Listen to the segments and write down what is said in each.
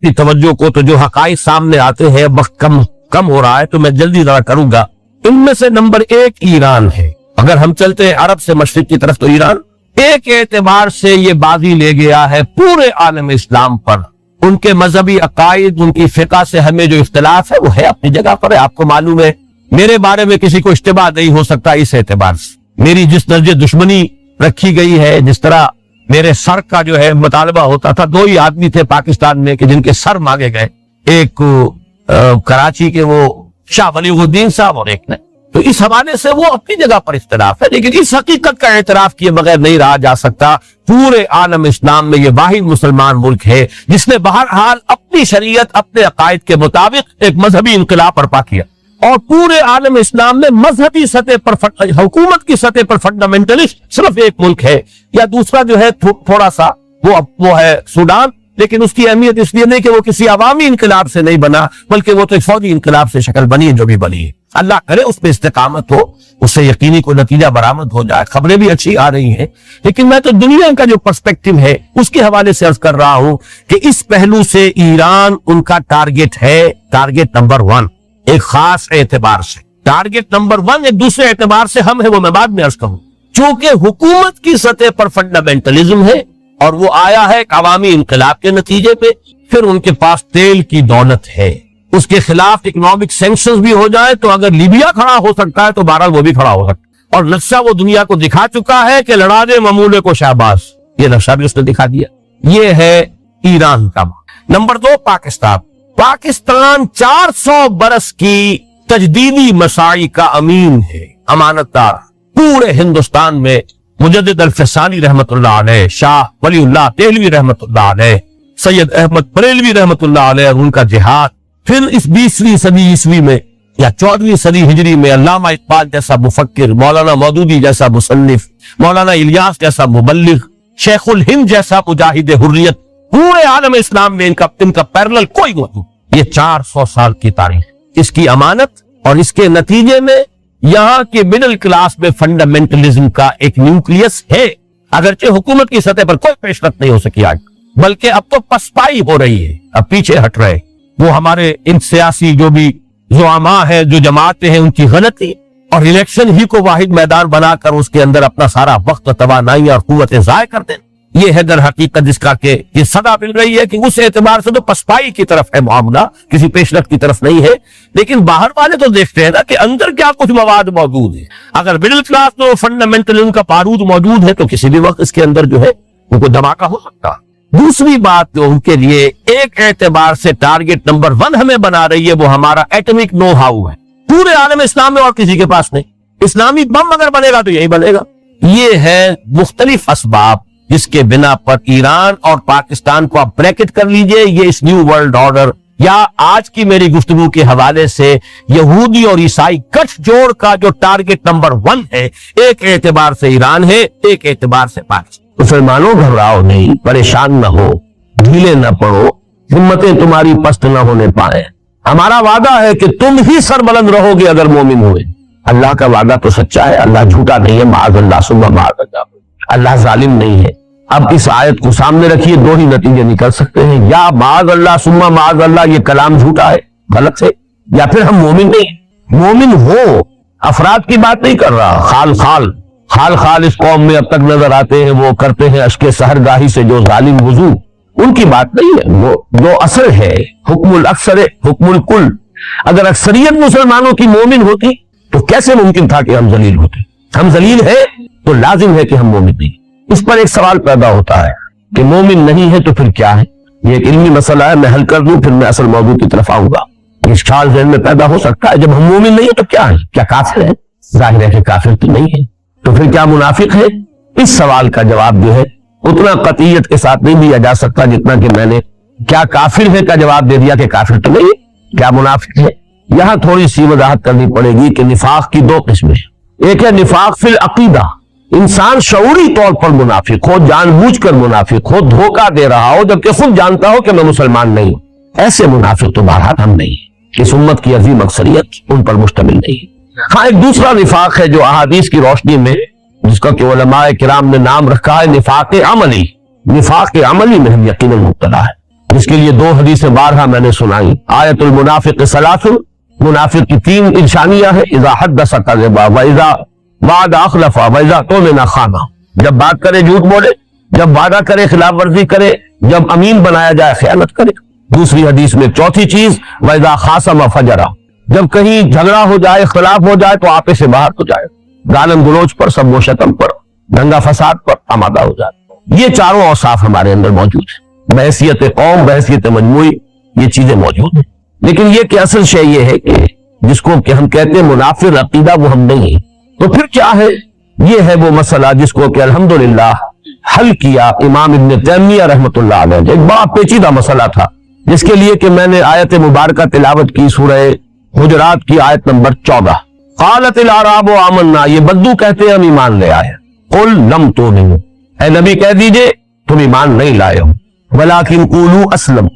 کی توجہ کو، تو جو حقائق سامنے آتے ہیں، وقت کم ہو رہا ہے تو میں جلدی ذرا کروں گا۔ ان میں سے نمبر 1 ایران ہے۔ اگر ہم چلتے ہیں عرب سے مشرق کی طرف، تو ایران ایک اعتبار سے یہ بازی لے گیا ہے پورے عالم اسلام پر۔ ان کے مذہبی عقائد، ان کی فقہ سے ہمیں جو اختلاف ہے وہ ہے اپنی جگہ پر ہے۔ آپ کو معلوم ہے میرے بارے میں کسی کو اشتباہ نہیں ہو سکتا اس اعتبار سے۔ میری جس درجے دشمنی رکھی گئی ہے، جس طرح میرے سر کا جو ہے مطالبہ ہوتا تھا، 2 ہی آدمی تھے پاکستان میں کہ جن کے سر مانگے گئے، ایک کراچی کے وہ شاہ ولی الدین صاحب اور ایک نے، تو اس حوالے سے وہ اپنی جگہ پر اختلاف ہے، لیکن اس حقیقت کا اعتراف کیے بغیر نہیں رہا جا سکتا۔ پورے عالم اسلام میں یہ واحد مسلمان ملک ہے جس نے بہرحال اپنی شریعت، اپنے عقائد کے مطابق ایک مذہبی انقلاب برپا کیا، اور پورے عالم اسلام میں مذہبی سطح پر، حکومت کی سطح پر فنڈامنٹلسٹ صرف ایک ملک ہے، یا دوسرا جو ہے تھوڑا سا وہ ہے سوڈان، لیکن اس کی اہمیت اس لیے نہیں کہ وہ کسی عوامی انقلاب سے نہیں بنا، بلکہ وہ تو ایک فوجی انقلاب سے شکل بنی ہے جو بھی بنی ہے۔ اللہ کرے اس پہ استقامت ہو، اس سے یقینی کوئی نتیجہ برآمد ہو جائے۔ خبریں بھی اچھی آ رہی ہیں، لیکن میں تو دنیا کا جو پرسپیکٹو ہے اس کے حوالے سے عرض کر رہا ہوں کہ اس پہلو سے ایران ان کا ٹارگٹ ہے، ٹارگٹ نمبر 1 ایک خاص اعتبار سے۔ ٹارگٹ نمبر 1 ایک دوسرے اعتبار سے ہم ہے، وہ میں بعد میں عرض کروں۔ چونکہ حکومت کی سطح پر فنڈامنٹلزم ہے اور وہ آیا ہے ایک عوامی انقلاب کے نتیجے پہ، پھر ان کے پاس تیل کی دولت ہے، اس کے خلاف اکنامک سینکشنز بھی ہو جائے تو اگر لیبیا کھڑا ہو سکتا ہے تو بہرحال وہ بھی کھڑا ہو سکتا ہے، اور نقشہ وہ دنیا کو دکھا چکا ہے کہ لڑا دے ممولے کو شہباز، یہ نقشہ بھی اس نے دکھا دیا۔ یہ ہے ایران کا۔ نمبر 2 پاکستان۔ پاکستان 400 برس کی تجدیدی مساعی کا امین ہے، امانت دار۔ پورے ہندوستان میں مجدد الفسانی رحمت اللہ علیہ، شاہ ولی اللہ دہلوی رحمت اللہ علیہ، سید احمد بریلوی رحمت اللہ علیہ اور ان کا جہاد، پھر اس 20ویں صدی عیسوی میں یا 14ویں صدی ہجری میں علامہ اقبال جیسا مفکر، مولانا مودودی جیسا مصنف، مولانا الیاس جیسا مبلغ، شیخ الہند جیسا مجاہد حریت، پورے عالم اسلام میں ان کا پیرلل کوئی موجود۔ یہ 400 سال کی تاریخ، اس کی امانت، اور اس کے نتیجے میں یہاں کے مڈل کلاس میں فنڈامنٹلزم کا ایک نیوکلیس ہے، اگرچہ حکومت کی سطح پر کوئی پیش رفت نہیں ہو سکی آج، بلکہ اب تو پسپائی ہو رہی ہے، اب پیچھے ہٹ رہے۔ وہ ہمارے ان سیاسی جو بھی زعماء ہیں، جو جماعتیں ہیں، ان کی غلطی اور الیکشن ہی کو واحد میدان بنا کر اس کے اندر اپنا سارا وقت، توانائی اور قوتیں ضائع کر دیں، یہ ہے در حقیقت جس کا کہ یہ صدا مل رہی ہے کہ اس اعتبار سے تو پسپائی کی طرف ہے معاملہ، کسی پیش رفت کی طرف نہیں ہے۔ لیکن باہر والے تو دیکھتے ہیں نا کہ اندر کیا کچھ مواد موجود ہے۔ اگر مڈل کلاس میں فنڈامنٹلزم کا بارود موجود ہے تو کسی بھی وقت اس کے اندر جو ہے ان کو دھماکہ ہو سکتا۔ دوسری بات جو ان کے لیے ایک اعتبار سے ٹارگٹ نمبر 1 ہمیں بنا رہی ہے، وہ ہمارا ایٹمک نو ہاؤ ہے۔ پورے عالم اسلام میں اور کسی کے پاس نہیں۔ اسلامی بم اگر بنے گا تو یہی بنے گا۔ یہ ہے مختلف اسباب جس کے بنا پر ایران اور پاکستان کو آپ بریکٹ کر لیجئے، یہ اس نیو ورلڈ آرڈر یا آج کی میری گفتگو کے حوالے سے یہودی اور عیسائی گٹھ جوڑ کا جو ٹارگٹ نمبر 1 ہے، ایک اعتبار سے ایران ہے، ایک اعتبار سے پاکستان۔ مسلمانوں گھبراؤ نہیں، پریشان نہ ہو، ڈھیلے نہ پڑو، ہمتیں تمہاری پست نہ ہونے پائے۔ ہمارا وعدہ ہے کہ تم ہی سربلند رہو گے اگر مومن ہوئے۔ اللہ کا وعدہ تو سچا ہے، اللہ جھوٹا نہیں ہے، معاذ اللہ ثم معاذ اللہ، اللہ ظالم نہیں ہے۔ اب اس آیت کو سامنے رکھیے، 2 ہی نتیجے نکل سکتے ہیں، یا معاذ اللہ ثم معاذ اللہ یہ کلام جھوٹا ہے، غلط ہے، یا پھر ہم مومن نہیں ہیں۔ مومن ہو، افراد کی بات نہیں کر رہا، خال خال اس قوم میں اب تک نظر آتے ہیں، وہ کرتے ہیں اشک سحرگاہی سے جو ظالم وضو، ان کی بات نہیں ہے۔ وہ جو اثر ہے، حکم الاکثر حکم الکل۔ اگر اکثریت مسلمانوں کی مومن ہوتی تو کیسے ممکن تھا کہ ہم ذلیل ہوتے؟ ہم ذلیل ہیں تو لازم ہے کہ ہم مومن نہیں۔ اس پر ایک سوال پیدا ہوتا ہے کہ مومن نہیں ہے تو پھر کیا ہے؟ یہ ایک علمی مسئلہ ہے، میں حل کر دوں پھر میں اصل موضوع کی طرف آؤں گا۔ اس خیال ذہن میں پیدا ہو سکتا ہے جب ہم مومن نہیں ہیں تو کیا ہے؟ کیا کافر ہے؟ ظاہر ہے کہ کافر تو نہیں ہے، تو پھر کیا منافق ہے؟ اس سوال کا جواب جو ہے اتنا قطعیت کے ساتھ نہیں دیا جا سکتا جتنا کہ میں نے کیا کافر ہے کا جواب دے دیا کہ کافر تو نہیں ہے، کیا منافق ہے۔ یہاں تھوڑی سی وضاحت کرنی پڑے گی کہ نفاق کی 2 قسمیں ہیں۔ ایک ہے نفاق فی العقیدہ، انسان شعوری طور پر منافق ہو، جان بوجھ کر منافق ہو، دھوکہ دے رہا ہو جبکہ خود جانتا ہو کہ میں مسلمان نہیں ہوں۔ ایسے منافق تو بہرحال ہم نہیں ہیں، اس امت کی عظیم اکثریت ان پر مشتمل نہیں ہے۔ ہاں ایک دوسرا نفاق ہے جو احادیث کی روشنی میں جس کا کہ علماء کرام نے نام رکھا ہے نفاق عملی۔ نفاق عملی میں ہم یقیناً مبتلا ہے، جس کے لیے 2 حدیثیں بارہا میں نے سنائی. آیت المنافق ثلاث، منافق کی 3 نشانیاں ہیں. اذا حدث کذب واذا وعد اخلف واذا اؤتمن خان. جب بات کرے جھوٹ بولے، جب وعدہ کرے خلاف ورزی کرے، جب امین بنایا جائے خیانت کرے. دوسری حدیث میں چوتھی چیز واذا خاصم فجر، جب کہیں جھگڑا ہو جائے، اختلاف ہو جائے تو آپے سے باہر ہو جائے، گالم گلوچ پر، سب و شتم پر، دنگا فساد پر آمادہ ہو جائے. یہ چاروں اوصاف ہمارے اندر موجود ہیں، بحیثیت قوم، بحیثیت مجموعی یہ چیزیں موجود ہیں. لیکن یہ کہ اصل شے یہ ہے کہ جس کو کہ ہم کہتے ہیں منافق عقیدہ، وہ ہم نہیں ہیں. تو پھر کیا ہے؟ یہ ہے وہ مسئلہ جس کو کہ الحمدللہ حل کیا امام ابن تیمیہ رحمۃ اللہ علیہ. ایک بڑا پیچیدہ مسئلہ تھا جس کے لیے کہ میں نے آیت مبارکہ تلاوت کی، سورہ حجرات کی آیت نمبر 14. قالت الاعراب آمنا، یہ بدو کہتے ہیں ہم ایمان لے آئے. قل لم تؤمنوا، اے نبی کہہ دیجئے تم ایمان نہیں لائے ہو. ولکن قولوا اسلم،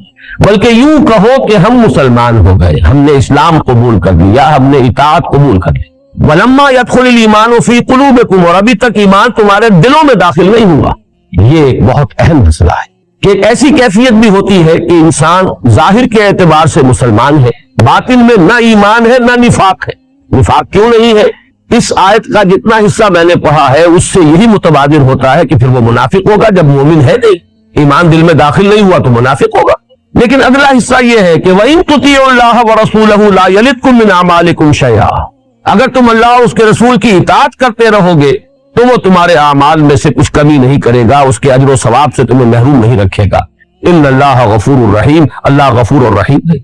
بلکہ یوں کہو کہ ہم مسلمان ہو گئے، ہم نے اسلام قبول کر لیا، ہم نے اطاعت قبول کر لی. ولما يدخل الايمان في قلوبكم، اور ابھی تک ایمان تمہارے دلوں میں داخل نہیں ہوا. یہ ایک بہت اہم مسئلہ ہے کہ ایسی کیفیت بھی ہوتی ہے کہ انسان ظاہر کے اعتبار سے مسلمان ہے، باطن میں نہ ایمان ہے نہ نفاق ہے. نفاق کیوں نہیں ہے؟ اس آیت کا جتنا حصہ میں نے پڑھا ہے اس سے یہی متبادر ہوتا ہے کہ پھر وہ منافق ہوگا جب مومن ہے نہیں، ایمان دل میں داخل نہیں ہوا تو منافق ہوگا. لیکن اگلا حصہ یہ ہے کہ وَإِن تُطِيعُوا اللَّهَ وَرَسُولَهُ لَا يَلِدْكُم مِّنْ أَعْمَالِكُمْ شَيْئًا، اگر تم اللہ اور اس کے رسول کی اطاعت کرتے رہو گے تو وہ تمہارے اعمال میں سے کچھ کمی نہیں کرے گا، اس کے اجر و ثواب سے تمہیں محروم نہیں رکھے گا. ان اللہ غفور الرحیم، اللہ غفور الرحیم ہے.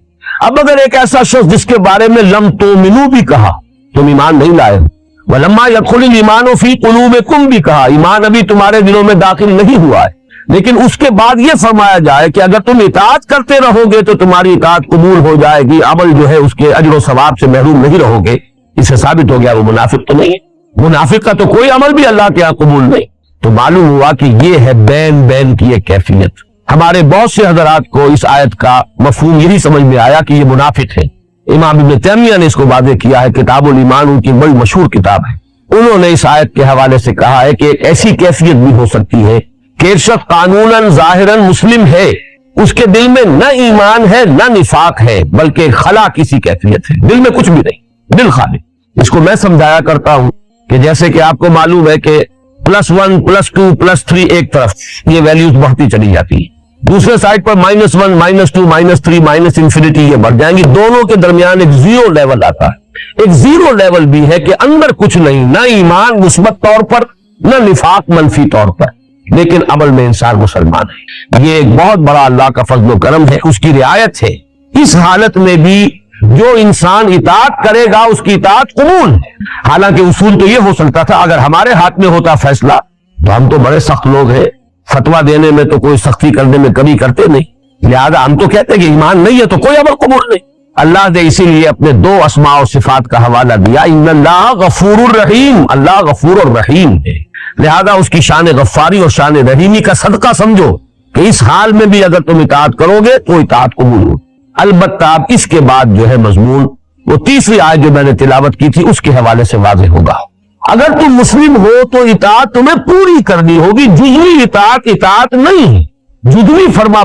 اب اگر ایک ایسا شخص جس کے بارے میں لم تؤمنوا بھی کہا، تم ایمان نہیں لائے، ولما يدخل الايمان في قلوبكم بھی کہا، ایمان ابھی تمہارے دلوں میں داخل نہیں ہوا ہے، لیکن اس کے بعد یہ فرمایا جائے کہ اگر تم اطاعت کرتے رہو گے تو تمہاری اطاعت قبول ہو جائے گی، عمل جو ہے اس کے اجر و ثواب سے محروم نہیں رہو گے، اس سے ثابت ہو گیا وہ منافق تو نہیں ہے. منافق کا تو کوئی عمل بھی اللہ کے ہاں قبول نہیں. تو معلوم ہوا کہ یہ ہے بین کی ایک کیفیت. ہمارے بہت سے حضرات کو اس آیت کا مفہوم یہی سمجھ میں آیا کہ یہ منافق ہے. امام ابن تیمیہ نے اس کو واضح کیا ہے، کتاب الایمان ان کی بڑی مشہور کتاب ہے. انہوں نے اس آیت کے حوالے سے کہا ہے کہ ایک ایسی کیفیت بھی ہو سکتی ہے کہ ایک شخص قانوناً ظاہراً مسلم ہے، اس کے دل میں نہ ایمان ہے نہ نفاق ہے، بلکہ خلا کسی کیفیت ہے، دل میں کچھ بھی نہیں، دل خالی. اس کو میں سمجھایا کرتا ہوں کہ جیسے کہ آپ کو معلوم ہے کہ +1 +2 +3 ایک طرف یہ ویلیوز بڑھتی چلی جاتی ہے، دوسرے سائڈ پر -1 -2 -3 -انفینٹی یہ بڑھ جائیں گی، دونوں کے درمیان ایک زیرو لیول آتا ہے. ایک زیرو لیول بھی ہے کہ اندر کچھ نہیں، نہ ایمان مثبت طور پر نہ نفاق منفی طور پر، لیکن عمل میں انسان مسلمان ہے. یہ ایک بہت بڑا اللہ کا فضل و کرم ہے، اس کی رعایت ہے. اس حالت میں بھی جو انسان اطاعت کرے گا اس کی اطاعت قبول ہے. حالانکہ اصول تو یہ ہو سکتا تھا اگر ہمارے ہاتھ میں ہوتا فیصلہ، تو ہم تو بڑے سخت لوگ ہیں، فتویٰ دینے میں تو کوئی سختی کرنے میں کمی کرتے نہیں، لہذا ہم تو کہتے کہ ایمان نہیں ہے تو کوئی عمل قبول نہیں. اللہ نے اسی لیے اپنے 2 اسماء و صفات کا حوالہ دیا، ان اللہ غفور الرحیم، اللہ غفور الرحیم ہے. لہذا اس کی شان غفاری اور شان رحیمی کا صدقہ سمجھو کہ اس حال میں بھی اگر تم اطاعت کرو گے تو اطاعت قبول ہو. البتہ اب اس کے بعد جو ہے مضمون وہ تیسری آیت جو میں نے تلاوت کی تھی اس کے حوالے سے واضح ہوگا. اگر تم مسلم ہو تو اطاعت تمہیں پوری کرنی ہوگی، جزوی اطاعت نہیں ہے، جزوی فرما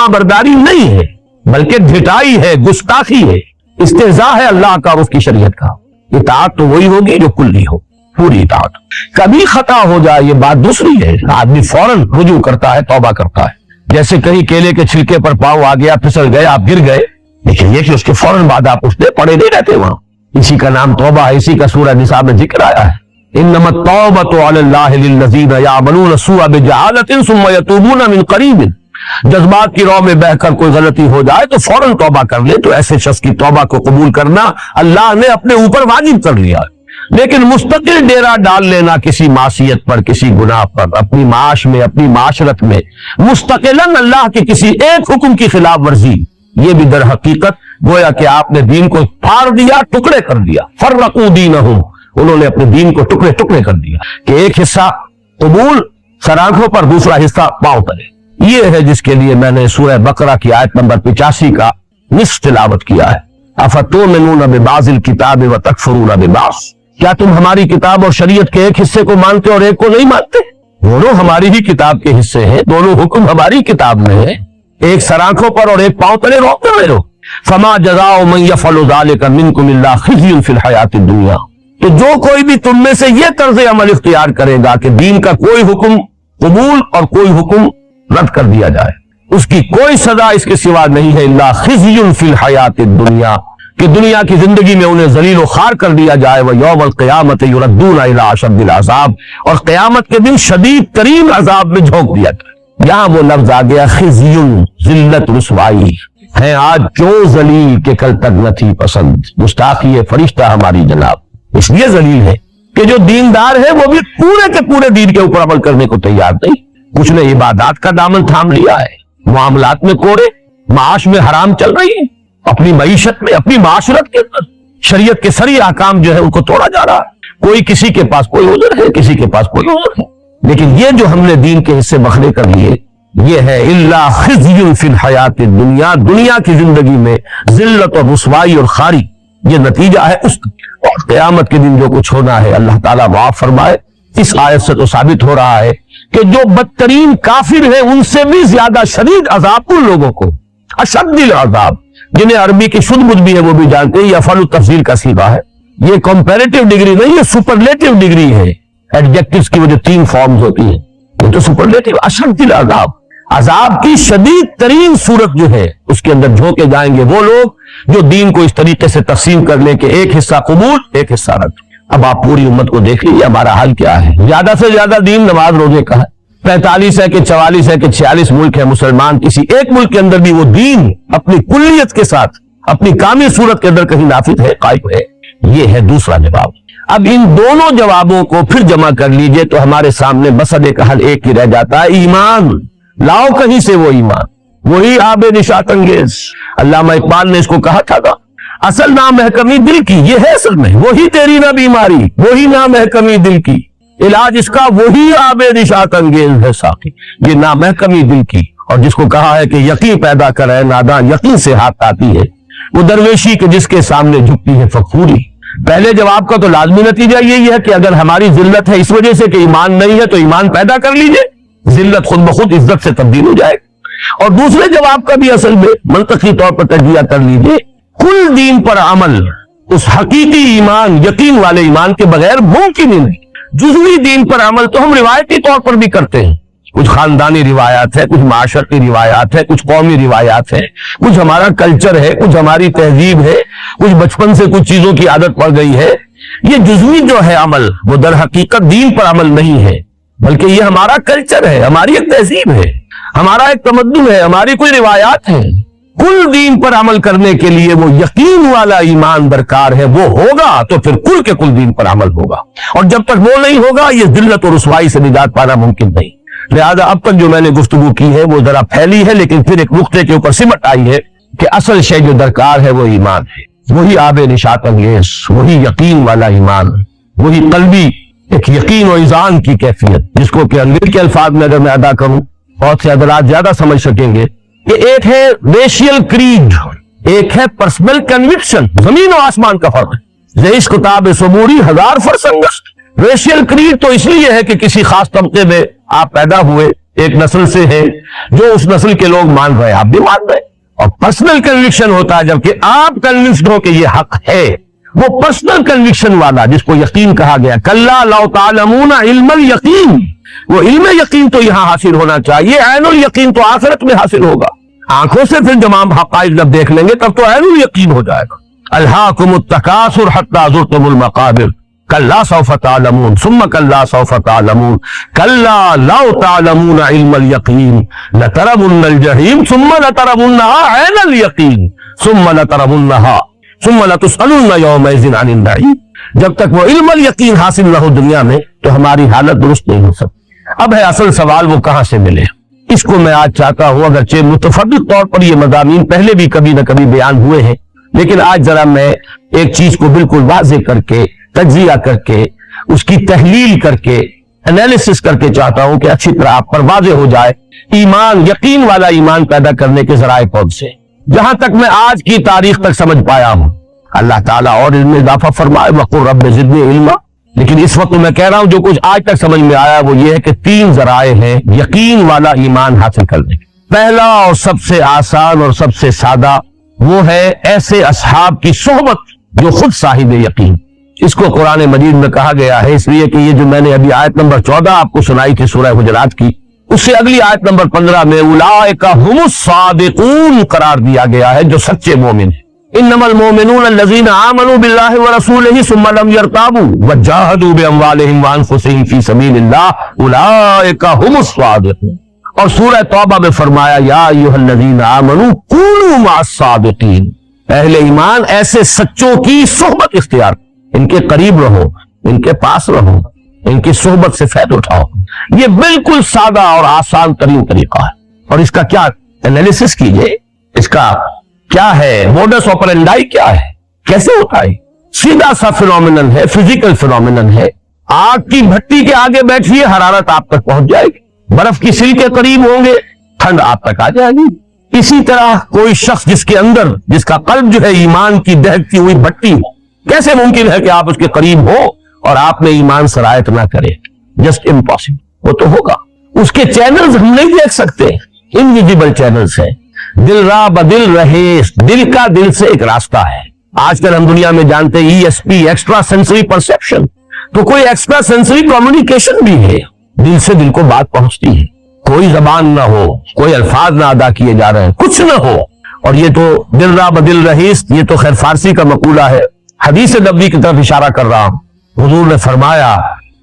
برداری نہیں ہے، بلکہ ڈھٹائی ہے، گستاخی ہے، استہزاء ہے اللہ کا اور اس کی شریعت کا. اطاعت تو وہی ہوگی جو کلی ہو، پوری اطاعت. کبھی خطا ہو جائے یہ بات دوسری ہے، آدمی فوراً رجوع کرتا ہے، توبہ کرتا ہے. جیسے کہیں کیلے کے چھلکے پر پاؤں آ گیا، پھسل گئے، آپ گر گئے، لیکن یہ کہ اس کے فوراً بعد آپ اٹھتے پڑے نہیں رہتے وہاں. اسی کا نام توبہ ہے، اسی کا سورہ نساء میں ذکر آیا ہے، انما التوبۃ علی اللہ للذین یعملون السوء بجہالۃ ثم یتوبون من قریب. جذبات کی رو میں بہ کر کوئی غلطی ہو جائے تو فوراً توبہ کر لے، تو ایسے شخص کی توبہ کو قبول کرنا اللہ نے اپنے اوپر واجب کر لیا. لیکن مستقل ڈیرا ڈال لینا کسی معصیت پر، کسی گناہ پر، اپنی معاش میں، اپنی معاشرت میں مستقلاً اللہ کے کسی ایک حکم کی خلاف ورزی، یہ بھی در حقیقت گویا کہ آپ نے دین کو پھاڑ دیا، ٹکڑے کر دیا. فرقوا دینہم، انہوں نے اپنے دین کو ٹکڑے ٹکڑے کر دیا کہ ایک حصہ قبول سر آنکھوں پر، دوسرا حصہ پاؤں تلے. یہ ہے جس کے لیے میں نے سورہ بقرہ کی آیت نمبر 85 کا نصف تلاوت کیا ہے. افتؤمنون ببعض الکتاب وتکفرون ببعض، کیا تم ہماری کتاب اور شریعت کے ایک حصے کو مانتے اور ایک کو نہیں مانتے؟ دونوں ہماری ہی کتاب کے حصے ہیں، دونوں حکم ہماری کتاب میں ہیں. ایک سرآنکھوں پر اور ایک پاؤں تلے روکتے ہوئے ہو. فما جزاء من يفعل ذلك منكم الا خزي في الحیات الدنیا. تو جو کوئی بھی تم میں سے یہ طرز عمل اختیار کرے گا کہ دین کا کوئی حکم قبول اور کوئی حکم رد کر دیا جائے، اس کی کوئی سزا اس کے سوا نہیں ہے الا خزي في الحیات الدنیا، کہ دنیا کی زندگی میں انہیں ذلیل و خوار کر دیا جائے. وَيَوْمَ الْقِيَامَةِ يُرَدُّونَ إِلَىٰ أَشَدِّ الْعَذَابِ، اور قیامت کے دن شدید ترین عذاب میں جھونک دیا جائے. یہاں وہ لفظ آ گیا خزیٌ، ذلت رسوائی ہے آج جو ذلیل کہ کل تک نہ تھی پسند. گستاخی فرشتہ ہماری جناب اس لیے ذلیل ہے کہ جو دیندار ہے وہ بھی پورے کے پورے دین کے اوپر عمل کرنے کو تیار نہیں. کچھ نے عبادات کا دامن تھام لیا ہے، معاملات میں کوڑے، معاش میں حرام چل رہی ہے، اپنی معیشت میں، اپنی معاشرت کے اندر شریعت کے سری احکام جو ہے ان کو توڑا جا رہا ہے. کوئی کسی کے پاس کوئی عذر ہے، کسی کے پاس کوئی عذر ہے. لیکن یہ جو ہم نے دین کے حصے بکھرے کر لیے یہ ہے الا خزی فی الحیات الدنیا، دنیا کی زندگی میں ذلت اور رسوائی اور خاری، یہ نتیجہ ہے اس کا. اور قیامت کے دن جو کچھ ہونا ہے اللہ تعالیٰ معاف فرمائے. اس آیت سے تو ثابت ہو رہا ہے کہ جو بدترین کافر ہیں ان سے بھی زیادہ شدید عذاب ان لوگوں کو، اشد العذاب، جنہیں عربی کی شد بدھ بھی ہے وہ بھی جانتے ہیں. یہ افعل التفضیل کا صیغہ ہے، یہ کمپیریٹیو ڈگری نہیں، یہ سپرلیٹیو ڈگری ہے. ایڈجیکٹیوز کی وہ جو 3 فارمز ہوتی ہیں یہ تو سپرلیٹیو. اشد العذاب، عذاب کی شدید ترین صورت جو ہے اس کے اندر جھونکے جائیں گے وہ لوگ جو دین کو اس طریقے سے تقسیم کر لیں کہ ایک حصہ قبول ایک حصہ رد. اب آپ پوری امت کو دیکھ لیجیے ہمارا حال کیا ہے. زیادہ سے زیادہ دین نماز روزے کا ہے. 45 ہے کہ 44 ہے کہ 46 ملک ہے مسلمان، کسی ایک ملک کے اندر بھی وہ دین اپنی کلیت کے ساتھ اپنی کامل صورت کے اندر کہیں نافذ ہے، قائم ہے. یہ ہے دوسرا جواب. اب ان دونوں جوابوں کو پھر جمع کر لیجئے تو ہمارے سامنے مسئلے کا حل ایک ہی رہ جاتا ہے، ایمان. لاؤ کہیں سے وہ ایمان، وہی آب نشاط انگیز. علامہ اقبال نے اس کو کہا تھا اصل نامحکمی دل کی یہ ہے، اصل میں وہی تیری نہ بیماری، وہی نامحکمی دل کی، علاج اس کا وہی آب نشاط انگیز ہے ساقی. یہ نامحکمی دل کی، اور جس کو کہا ہے کہ یقین پیدا کرے نادان یقین سے ہاتھ آتی ہے، وہ درویشی کے جس کے سامنے جھکتی ہے فخوری. پہلے جواب کا تو لازمی نتیجہ یہی ہے کہ اگر ہماری ذلت ہے اس وجہ سے کہ ایمان نہیں ہے تو ایمان پیدا کر لیجئے، ذلت خود بخود عزت سے تبدیل ہو جائے. اور دوسرے جواب کا بھی اصل میں منطقی طور پر تجزیہ کر لیجئے، کل دین پر عمل اس حقیقی ایمان، یقین والے ایمان کے بغیر ممکن ہی نہیں. جزوی دین پر عمل تو ہم روایتی طور پر بھی کرتے ہیں، کچھ خاندانی روایات ہے، کچھ معاشرتی روایات ہے، کچھ قومی روایات ہے، کچھ ہمارا کلچر ہے، کچھ ہماری تہذیب ہے، کچھ بچپن سے کچھ چیزوں کی عادت پڑ گئی ہے. یہ جزوی جو ہے عمل وہ در حقیقت دین پر عمل نہیں ہے، بلکہ یہ ہمارا کلچر ہے، ہماری ایک تہذیب ہے، ہمارا ایک تمدن ہے، ہماری کوئی روایات ہیں. کل دین پر عمل کرنے کے لیے وہ یقین والا ایمان درکار ہے، وہ ہوگا تو پھر کل کے کل دین پر عمل ہوگا. اور جب تک وہ نہیں ہوگا یہ ذلت اور رسوائی سے نجات پانا ممکن نہیں. لہذا اب تک جو میں نے گفتگو کی ہے وہ ذرا پھیلی ہے لیکن پھر ایک نقطے کے اوپر سمٹ آئی ہے کہ اصل شے جو درکار ہے وہ ایمان ہے، وہی آب نشاط انگیز، وہی یقین والا ایمان، وہی قلبی ایک یقین و ایذان کی کیفیت، جس کو کہ انگریزی کے الفاظ میں اگر میں ادا کروں بہت سے حضرات زیادہ سمجھ سکیں گے کہ ایک ہے ریشیل کریڈ، ایک ہے پرسنل کنوکشن. زمین و آسمان کا فرق ہے. ذیش کتاب صبوری ہزار فرسنگس. ریشیل کریڈ تو اس لیے ہے کہ کسی خاص طبقے میں آپ پیدا ہوئے، ایک نسل سے ہیں جو اس نسل کے لوگ مان رہے آپ بھی مان رہے. اور پرسنل کنوکشن ہوتا ہے جبکہ آپ کنوینسڈ ہو کہ یہ حق ہے، وہ پرسنل کنوکشن والا جس کو یقین کہا گیا. کلا لو تعلمون علم الیقین، وہ علم یقین تو یہاں حاصل ہونا چاہیے، عین الیقین تو آخرت میں حاصل ہوگا. آنکھوں سے پھر جب ہم حقائق جب دیکھ لیں گے تب تو عین الیقین ہو جائے گا. الہاکم التکاثر حتی زرتم المقابر کلا سوف تعلمون ثم کلا سوف تعلمون کلا لو تعلمون علم الیقین لترون الجحیم ثم لترونها عین الیقین ثم لترونها ثم لتسألن یومئذ عن النعیم. جب تک وہ علم الیقین حاصل نہ ہو دنیا میں تو ہماری حالت درست نہیں ہو سکتی. اب ہے اصل سوال وہ کہاں سے ملے. اس کو میں آج چاہتا ہوں، اگرچہ متفرق طور پر یہ مضامین پہلے بھی کبھی نہ کبھی بیان ہوئے ہیں، لیکن آج ذرا میں ایک چیز کو بالکل واضح کر کے تجزیہ کر کے اس کی تحلیل کر کے انالیسس کر کے چاہتا ہوں کہ اچھی طرح آپ پر واضح ہو جائے ایمان، یقین والا ایمان پیدا کرنے کے ذرائع کون سے. جہاں تک میں آج کی تاریخ تک سمجھ پایا ہوں، اللہ تعالیٰ اور علم میں اضافہ فرمائے وقل رب زدنی علما، لیکن اس وقت میں کہہ رہا ہوں جو کچھ آج تک سمجھ میں آیا وہ یہ ہے کہ 3 ذرائع ہیں یقین والا ایمان حاصل کرنے کے. پہلا اور سب سے آسان اور سب سے سادہ وہ ہے ایسے اصحاب کی صحبت جو خود صاحب یقین. اس کو قرآن مجید میں کہا گیا ہے اس لیے کہ یہ جو میں نے ابھی آیت نمبر 14 آپ کو سنائی تھی سورہ حجرات کی، اس سے اگلی آیت نمبر 15 میں اولئک هم الصادقون قرار دیا گیا ہے جو سچے مومن ہیں. انما المؤمنون الذين آمنوا بالله ورسوله ثم لم يرتابوا وجاهدوا باموالهم وانفسهم في سبيل الله اولئک هم الصادقون. اور سورہ توبہ میں فرمایا یا ایھا الذین آمنوا کونوا مع الصادقین، اہل ایمان ایسے سچوں کی صحبت اختیار، ان کے قریب رہو، ان کے پاس رہو، ان کی صحبت سے فائدہ اٹھاؤ. یہ بالکل سادہ اور آسان ترین طریقہ ہے. اور اس کا کیا انالیسس کیجئے، اس کا کیا ہے موڈس آپرینڈائی کیا ہے، کیسے ہوتا ہے. سیدھا سا فینومینن ہے، فزیکل فینومینن ہے. آگ کی بھٹی کے آگے بیٹھیے، حرارت آپ تک پہنچ جائے گی. برف کی سیل کے قریب ہوں گے، ٹھنڈ آپ تک آ جائے گی. اسی طرح کوئی شخص جس کے اندر، جس کا قلب جو ہے ایمان کی دہکتی ہوئی بھٹی ہو، کیسے ممکن ہے کہ آپ اس کے قریب ہو اور آپ میں ایمان سرایت نہ کرے؟ Just impossible. وہ تو ہوگا. اس کے چینلز ہم نہیں دیکھ سکتے، انویزیبل چینلز ہیں. دل را بدل رہے، دل کا دل سے ایک راستہ ہے. آج کل ہم دنیا میں جانتے ہیں ESP، ایکسٹرا سینسری پرسیپشن. تو کوئی ایکسٹرا سینسری کمیونیکیشن بھی ہے، دل سے دل کو بات پہنچتی ہے. کوئی زبان نہ ہو، کوئی الفاظ نہ ادا کیے جا رہے ہیں، کچھ نہ ہو. اور یہ تو دل را بدل رہیس، یہ تو خیر فارسی کا مقولہ ہے. حدیث نبوی کی طرف اشارہ کر رہا ہوں. حضور نے فرمایا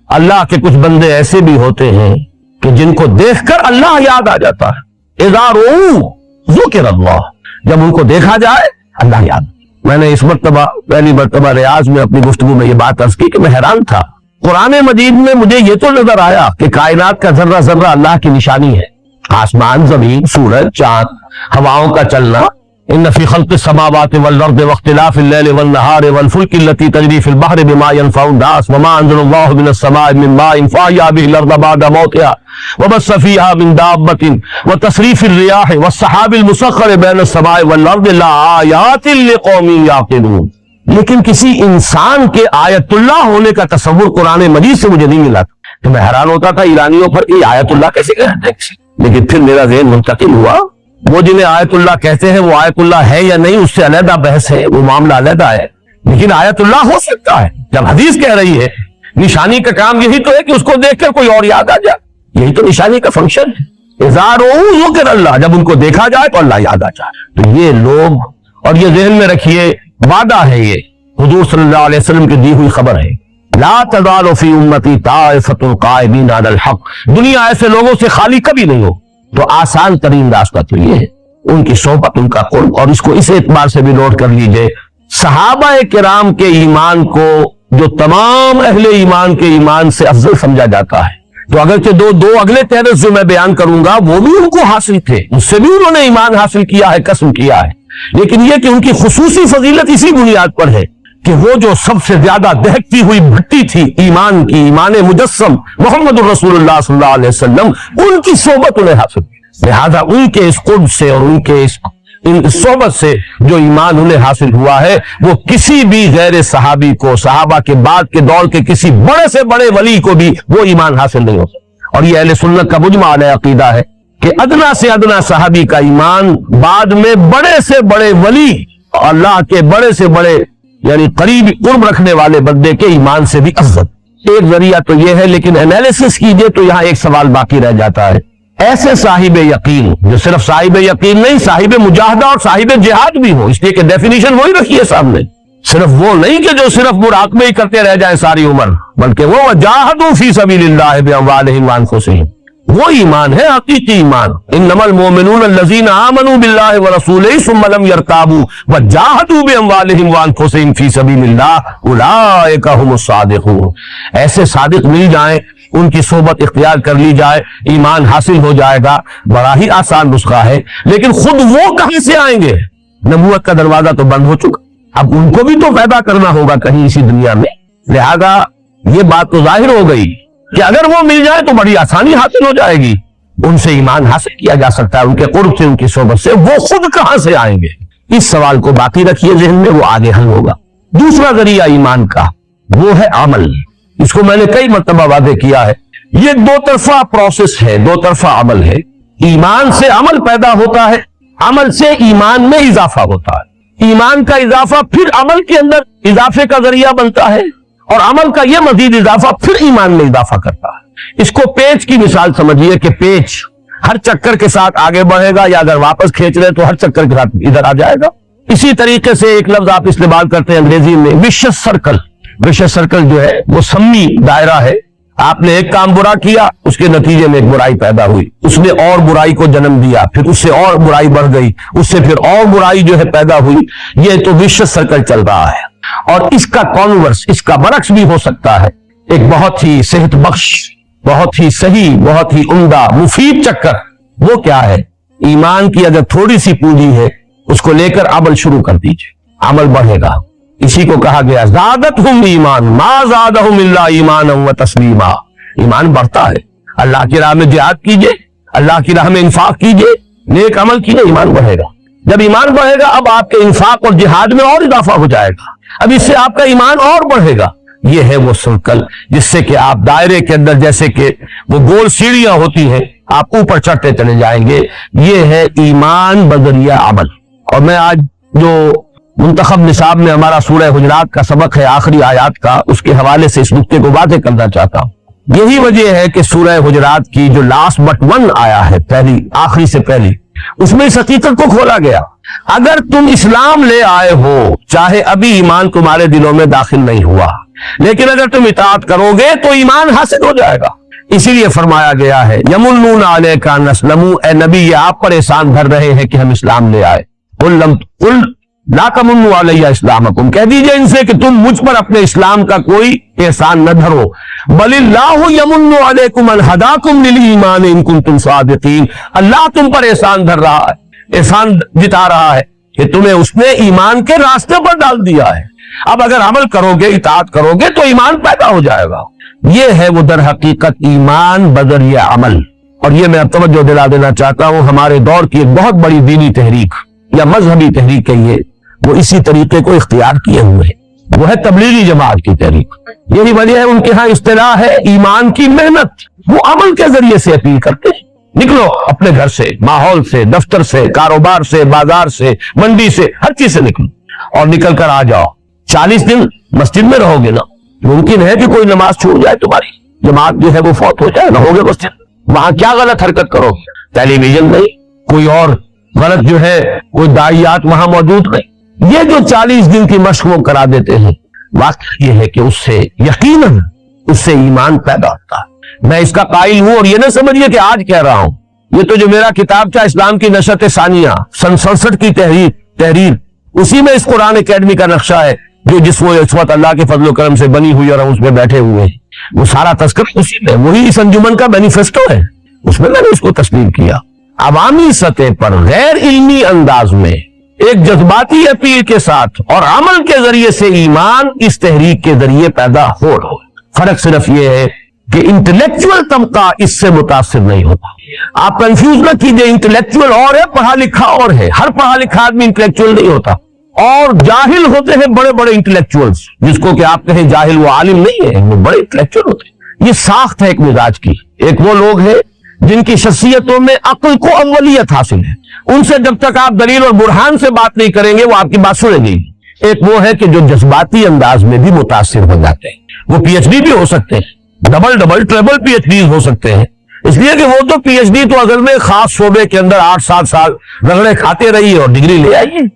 اللہ کے کچھ بندے ایسے بھی ہوتے ہیں کہ جن کو دیکھ کر اللہ یاد آ جاتا ہے. اذا رؤوا ذکر اللہ، جب ان کو دیکھا جائے اللہ یاد. میں نے اس مرتبہ پہلی مرتبہ ریاض میں اپنی گفتگو میں یہ بات عرض کی کہ میں حیران تھا. قرآن مجید میں مجھے یہ تو نظر آیا کہ کائنات کا ذرہ ذرہ اللہ کی نشانی ہے. آسمان، زمین، سورج، چاند، ہواؤں کا چلنا. ان فی خلق السماوات والارض واختلاف اللیل والنہار والفلک التي تجری فی البحر بما ينفع الناس وما انزل الله من السماء من ماء فاحیا به الارض بعد موتها وبث فيها من دابة وتصریف الرياح والسحاب المسخر بین السماء والارض لآیات لقوم یعقلون. لیکن کسی انسان کے آیت اللہ ہونے کا تصور قرآن مجید سے مجھے نہیں ملا. تو میں حیران ہوتا تھا ایرانیوں پر کہ آیت اللہ کیسے کہتے ہیں. لیکن پھر میرا ذہن منتقل ہوا، وہ جنہیں آیت اللہ کہتے ہیں وہ آیت اللہ ہے یا نہیں، اس سے علیحدہ بحث ہے، وہ معاملہ علیحدہ ہے. لیکن آیت اللہ ہو سکتا ہے. جب حدیث کہہ رہی ہے نشانی کا کام یہی تو ہے کہ اس کو دیکھ کر کوئی اور یاد آ جائے. یہی تو نشانی کا فنکشن ہے. اذا رؤوا ذکر اللہ، جب ان کو دیکھا جائے تو اللہ یاد آ جائے. تو یہ لوگ، اور یہ ذہن میں رکھیے وعدہ ہے، یہ حضور صلی اللہ علیہ وسلم کی دی ہوئی خبر ہے. لا تزال فی امتی طائفۃ قائمین علی الحق، دنیا ایسے لوگوں سے خالی کبھی نہیں ہو. تو آسان ترین راستہ تو یہ ہے ان کی صحبت، ان کا قرب. اور اس کو اس اعتبار سے بھی نوٹ کر لیجئے، صحابہ کرام کے ایمان کو جو تمام اہل ایمان کے ایمان سے افضل سمجھا جاتا ہے، تو اگرچہ دو اگلے ٹیرس جو میں بیان کروں گا وہ بھی ان کو حاصل تھے، اس سے بھی انہوں نے ایمان حاصل کیا ہے، قسم کیا ہے. لیکن یہ کہ ان کی خصوصی فضیلت اسی بنیاد پر ہے کہ وہ جو سب سے زیادہ دہکتی ہوئی بھٹی تھی ایمان کی، ایمان مجسم محمد الرسول اللہ صلی اللہ علیہ وسلم، ان کی صحبت انہیں حاصل کی. لہذا ان کے اس قرب سے اور ان کے ان صحبت سے جو ایمان انہیں حاصل ہوا ہے وہ کسی بھی غیر صحابی کو، صحابہ کے بعد کے دور کے کسی بڑے سے بڑے ولی کو بھی وہ ایمان حاصل نہیں ہو سکتا. اور یہ اہل سنت کا مجمع علیہ عقیدہ ہے کہ ادنا سے ادنا صحابی کا ایمان بعد میں بڑے سے بڑے ولی، اللہ کے بڑے سے بڑے یعنی قریب قرب رکھنے والے بندے کے ایمان سے بھی افضل. ایک ذریعہ تو یہ ہے، لیکن انالیسس کیجئے تو یہاں ایک سوال باقی رہ جاتا ہے. ایسے صاحب یقین جو صرف صاحب یقین نہیں، صاحب مجاہدہ اور صاحب جہاد بھی ہو، اس لیے کہ ڈیفینیشن وہی رکھی ہے سامنے. صرف وہ نہیں کہ جو صرف مراقبے ہی کرتے رہ جائیں ساری عمر، بلکہ وہ وجاہدوا فی سبیل اللہ باموالہم وانفسہم. وہ ایمان ہے حقیقی ایمان. انما المؤمنون الذین آمنوا باللہ ورسولہ ثم لم یرتابوا وجاہدوا باموالہم وانفسہم فی سبیل اللہ اولئک هم الصادقون. ایسے صادق مل جائیں، ان کی صحبت اختیار کر لی جائے، ایمان حاصل ہو جائے گا. بڑا ہی آسان نسخہ ہے. لیکن خود وہ کہاں سے آئیں گے؟ نبوت کا دروازہ تو بند ہو چکا، اب ان کو بھی تو پیدا کرنا ہوگا کہیں اسی دنیا میں. لہذا یہ بات تو ظاہر ہو گئی کہ اگر وہ مل جائے تو بڑی آسانی حاصل ہو جائے گی. ان سے ایمان حاصل کیا جا سکتا ہے، ان کے قرب سے، ان کی صحبت سے. وہ خود کہاں سے آئیں گے؟ اس سوال کو باقی رکھیے ذہن میں، وہ آگے حل ہوگا. دوسرا ذریعہ ایمان کا وہ ہے عمل. اس کو میں نے کئی مرتبہ واضح کیا ہے. یہ دو طرفہ پروسیس ہے، دو طرفہ عمل ہے. ایمان سے عمل پیدا ہوتا ہے، عمل سے ایمان میں اضافہ ہوتا ہے، ایمان کا اضافہ پھر عمل کے اندر اضافے کا ذریعہ بنتا ہے، اور عمل کا یہ مزید اضافہ پھر ایمان میں اضافہ کرتا ہے۔ اس کو پیچ کی مثال سمجھیے کہ پیچ ہر چکر کے ساتھ آگے بڑھے گا، یا اگر واپس کھینچ رہے تو ہر چکر کے ساتھ ادھر آ جائے گا۔ اسی طریقے سے ایک لفظ آپ استعمال کرتے ہیں انگریزی میں وشس سرکل۔ وشس سرکل جو ہے وہ سمی دائرہ ہے، آپ نے ایک کام برا کیا، اس کے نتیجے میں ایک برائی پیدا ہوئی، اس نے اور برائی کو جنم دیا، پھر اس سے اور برائی بڑھ گئی، اس سے پھر اور برائی جو ہے پیدا ہوئی، یہ تو وشس سرکل چل رہا ہے۔ اور اس کا کانورس، اس کا برعکس بھی ہو سکتا ہے، ایک بہت ہی صحت بخش، بہت ہی صحیح، بہت ہی عمدہ مفید چکر۔ وہ کیا ہے؟ ایمان کی اگر تھوڑی سی پونجی ہے، اس کو لے کر عمل شروع کر دیجئے، عمل بڑھے گا۔ اسی کو کہا گیا زادتہم ایمان ما زادہم الا ایمانا و تسلیما۔ ایمان بڑھتا ہے، اللہ کی راہ میں جہاد کیجئے، اللہ کی راہ میں انفاق کیجئے، نیک عمل کیجئے، ایمان بڑھے گا۔ جب ایمان بڑھے گا، اب آپ کے انفاق اور جہاد میں اور اضافہ ہو جائے گا، اب اس سے آپ کا ایمان اور بڑھے گا۔ یہ ہے وہ سرکل جس سے کہ آپ دائرے کے اندر جیسے کہ وہ گول سیڑھیاں ہوتی ہیں، آپ اوپر چڑھتے چلے جائیں گے۔ یہ ہے ایمان بذریعہ عمل۔ اور میں آج جو منتخب نصاب میں ہمارا سورہ حجرات کا سبق ہے، آخری آیات کا، اس کے حوالے سے اس نقطے کو واضح کرنا چاہتا ہوں۔ یہی وجہ ہے کہ سورہ حجرات کی جو لاسٹ بٹ ون آیا ہے، پہلی آخری سے پہلی، اس میں اس حقیقت کو کھولا گیا، اگر تم اسلام لے آئے ہو، چاہے ابھی ایمان تمہارے دلوں میں داخل نہیں ہوا، لیکن اگر تم اطاعت کرو گے تو ایمان حاصل ہو جائے گا۔ اسی لیے فرمایا گیا ہے یمنون علیک ان اسلموا، اے نبی یہ آپ پر احسان دھر رہے ہیں کہ ہم اسلام لے آئے۔ قل لا تمنوا علی اسلامکم، کہہ دیجئے ان سے کہ تم مجھ پر اپنے اسلام کا کوئی احسان نہ دھرو۔ بل اللہ یمن علیکم ان ہداکم للایمان ان کنتم صادقین، اللہ تم پر احسان دھر رہا ہے، احسان جتا رہا ہے کہ تمہیں اس نے ایمان کے راستے پر ڈال دیا ہے۔ اب اگر عمل کرو گے، اطاعت کرو گے تو ایمان پیدا ہو جائے گا۔ یہ ہے وہ در حقیقت ایمان بذریعہ عمل۔ اور یہ میں اب توجہ دلا دینا چاہتا ہوں، ہمارے دور کی ایک بہت بڑی دینی تحریک یا مذہبی تحریک ہے یہ، وہ اسی طریقے کو اختیار کیے ہوئے ہے، وہ ہے تبلیغی جماعت کی تحریک۔ یہی وجہ ہے ان کے ہاں اصطلاح ہے ایمان کی محنت، وہ عمل کے ذریعے سے اپیل کرتے ہیں۔ نکلو اپنے گھر سے، ماحول سے، دفتر سے، کاروبار سے، بازار سے، منڈی سے، ہر چیز سے نکلو اور نکل کر آ جاؤ۔ 40 دن مسجد میں رہو گے نا، ممکن ہے کہ کوئی نماز چھوٹ جائے، تمہاری جماعت جو ہے وہ فوت ہو جائے، رہو گے مسجد، وہاں کیا غلط حرکت کرو گے؟ ٹیلی ویژن نہیں، کوئی اور غلط جو ہے کوئی داعیات وہاں موجود نہیں۔ یہ جو 40 دن کی مشق وہ کرا دیتے ہیں، واقعہ یہ ہے کہ اس سے یقیناً اس سے ایمان پیدا ہوتا ہے۔ میں اس کا قائل ہوں، اور یہ نہ سمجھیے کہ آج کہہ رہا ہوں، یہ تو جو میرا کتاب تھا اسلام کی نشأت ثانیہ سن 67 کی تحریر، اسی میں اس قرآن اکیڈمی کا نقشہ ہے، جو جس وقت اللہ کے فضل و کرم سے بنی ہوئی اور ہم اس میں بیٹھے ہوئے ہیں، وہ سارا تذکرہ اسی میں، وہی اس انجمن کا مینیفیسٹو ہے، اس میں نے اس کو تسلیم کیا۔ عوامی سطح پر غیر علمی انداز میں ایک جذباتی اپیل کے ساتھ اور عمل کے ذریعے سے ایمان اس تحریک کے ذریعے پیدا ہو رہا ہے۔ فرق صرف یہ ہے کہ انٹلیکچوئل طبقہ اس سے متاثر نہیں ہوتا۔ آپ کنفیوز نہ کیجئے، انٹلیکچوئل اور ہے، پڑھا لکھا اور ہے۔ ہر پڑھا لکھا آدمی انٹلیکچوئل نہیں ہوتا، اور جاہل ہوتے ہیں بڑے بڑے انٹلیکچوئلز، جس کو کہ آپ کہیں جاہل وہ عالم نہیں ہے، وہ بڑے انٹلیکچوئل ہوتے ہیں۔ یہ ساخت ہے ایک مزاج کی۔ ایک وہ لوگ ہیں جن کی شخصیتوں میں عقل کو اولیت حاصل ہے، ان سے جب تک آپ دلیل اور برہان سے بات نہیں کریں گے وہ آپ کی بات سنیں گے۔ ایک وہ ہے کہ جو جذباتی انداز میں بھی متاثر ہو جاتے ہیں، وہ پی ایچ ڈی بھی ہو سکتے ہیں، double triple P H D ہو سکتے ہیں، اس لیے کہ وہ تو پی ایچ ڈی تو اگر میں خاص شعبے کے اندر 8-7 سال رگڑے کھاتے رہی اور ڈگری لے آئیے،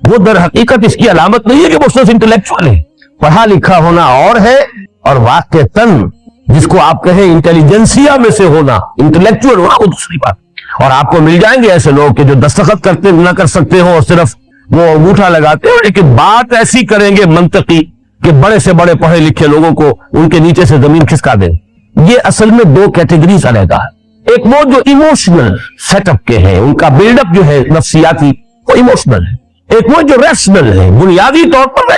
وہ در حقیقت اس کی علامت نہیں ہے کہ وہ صرف انٹلیکچوئل ہے۔ پڑھا لکھا ہونا اور ہے، اور واقعتاً جس کو آپ کہیں انٹیلیجنسیا میں سے ہونا، انٹلیکچوئل ہونا، وہ دوسری بات۔ اور آپ کو مل جائیں گے ایسے لوگ کہ جو دستخط کرتے نہ کر سکتے ہو اور صرف وہ انگوٹھا لگاتے ہو، لیکن بات ایسی کریں گے منطقی کہ بڑے سے بڑے پڑھے لکھے لوگوں کو ان کے نیچے سے زمین کھسکا دیں۔ یہ اصل میں 2 کیٹیگریز علیحدہ ہے۔ ایک وہ جو ایموشنل سیٹ اپ کے ہیں، ان کا بلڈ اپ جو ہے نفسیاتی، وہ ایموشنل ہے۔ ایک وہ جو ریشنل ہے، بنیادی طور پر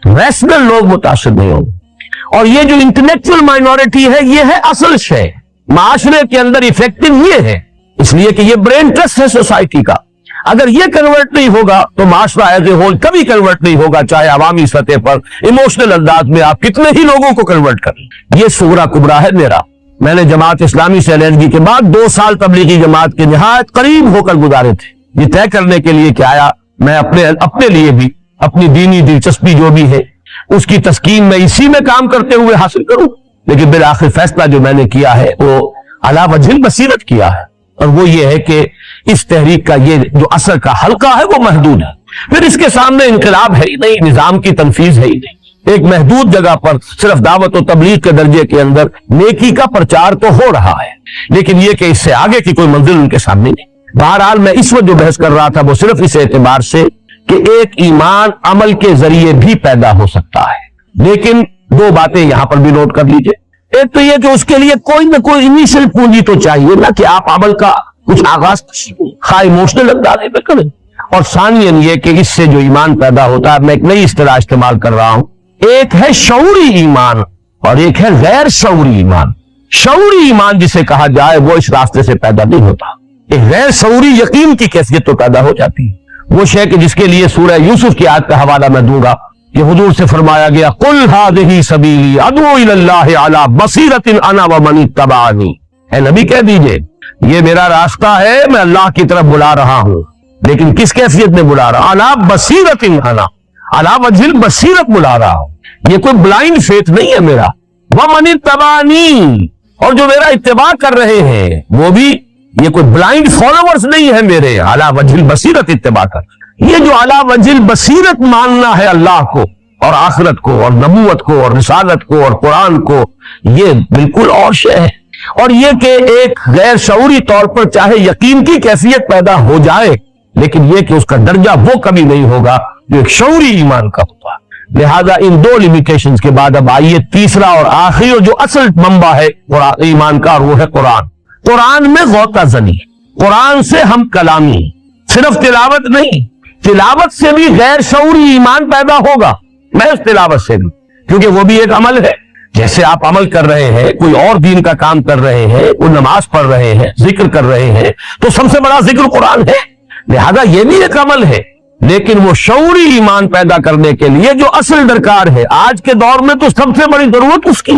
ریشنل لوگ متاثر نہیں ہوں گے۔ اور یہ جو انٹلیکچوئل مائنورٹی ہے، یہ ہے اصل شے، معاشرے کے اندر ایفیکٹو یہ ہے، اس لیے کہ یہ برین ٹرسٹ ہے سوسائٹی کا۔ اگر یہ کنورٹ نہیں ہوگا تو معاشرہ ایز اے ہول کبھی کنورٹ نہیں ہوگا، چاہے عوامی سطح پر ایموشنل انداز میں آپ کتنے ہی لوگوں کو کنورٹ کریں۔ یہ صغرا کبرا ہے میرا، میں نے جماعت اسلامی سے علیحدگی کے بعد 2 سال تبلیغی جماعت کے نہایت قریب ہو کر گزارے تھے، یہ طے کرنے کے لیے کہ آیا میں اپنے لیے بھی اپنی دینی دلچسپی جو بھی ہے اس کی تسکین میں اسی میں کام کرتے ہوئے حاصل کروں، لیکن بالآخر فیصلہ جو میں نے کیا ہے وہ علی وجہ البصیرت کیا ہے، اور وہ یہ ہے کہ اس تحریک کا یہ جو اثر کا حلقہ ہے وہ محدود ہے، پھر اس کے سامنے انقلاب ہے ہی نہیں، نظام کی تنفیذ ہے ہی نہیں، ایک محدود جگہ پر صرف دعوت و تبلیغ کے درجے کے اندر نیکی کا پرچار تو ہو رہا ہے، لیکن یہ کہ اس سے آگے کی کوئی منزل ان کے سامنے نہیں۔ بہرحال میں اس وقت جو بحث کر رہا تھا وہ صرف اس اعتبار سے کہ ایک ایمان عمل کے ذریعے بھی پیدا ہو سکتا ہے، لیکن 2 باتیں یہاں پر بھی نوٹ کر لیجئے۔ ایک تو یہ کہ اس کے لیے کوئی نہ کوئی انیشل پونجی تو چاہیے نا، کہ آپ عمل کا کچھ آغاز خواہ ایموشنل انداز میں کریں، اور ثانیاً یہ کہ اس سے جو ایمان پیدا ہوتا ہے، میں ایک نئی اصطلاح استعمال کر رہا ہوں، ایک ہے شعوری ایمان اور ایک ہے غیر شعوری ایمان۔ شعوری ایمان جسے کہا جائے وہ اس راستے سے پیدا نہیں ہوتا، ایک غیر شعوری یقین کی کیفیت تو پیدا ہو جاتی ہے، وہ شے کہ جس کے لیے سورہ یوسف کی آیت کا حوالہ میں دوں گا، کہ حضور سے فرمایا گیا قُلْ هَٰذِهِ سَبِيلِي أَدْعُو إِلَى اللَّهِ عَلَىٰ بَصِيرَةٍ أَنَا وَمَنِ اتَّبَعَنِي، اے نبی کہہ دیجئے یہ میرا راستہ ہے، میں اللہ کی طرف بلا رہا ہوں، لیکن کس کیفیت میں بلا رہا ہوں؟ عَلَىٰ بَصِيرَةٍ أَنَا، عَلَىٰ وَجْهِ الْبَصِيرَةِ بلا رہا ہوں، یہ کوئی بلائنڈ فیتھ نہیں ہے میرا، وَمَنِ اتَّبَعَنِي، اور جو میرا اتباع کر رہے ہیں وہ بھی یہ کوئی بلائنڈ فالوورز نہیں ہے میرے، عَلَىٰ وَجْهِ الْبَصِيرَةِ اتباع کر، یہ جو عَلَىٰ وَجْهِ الْبَصِيرَةِ ماننا ہے اللہ کو اور آخرت کو اور نبوت کو اور رسالت کو اور قرآن کو، یہ بالکل اور شے ہے، اور یہ کہ ایک غیر شعوری طور پر چاہے یقین کی کیفیت پیدا ہو جائے، لیکن یہ کہ اس کا درجہ وہ کبھی نہیں ہوگا جو ایک شعوری ایمان کا ہوتا۔ لہذا ان 2 لیمیٹیشنز کے بعد اب آئیے تیسرا اور آخری اور جو اصل منبع ہے ایمان کا، اور وہ ہے قرآن۔ قرآن میں غوطہ زنی، قرآن سے ہم کلامی، صرف تلاوت نہیں، تلاوت سے بھی غیر شعوری ایمان پیدا ہوگا، محض تلاوت سے بھی، کیونکہ وہ بھی ایک عمل ہے، جیسے آپ عمل کر رہے ہیں، کوئی اور دین کا کام کر رہے ہیں، کوئی نماز پڑھ رہے ہیں، ذکر کر رہے ہیں، تو سب سے بڑا ذکر قرآن ہے، لہذا یہ بھی ایک عمل ہے، لیکن وہ شعوری ایمان پیدا کرنے کے لیے جو اصل درکار ہے، آج کے دور میں تو سب سے بڑی ضرورت اس کی،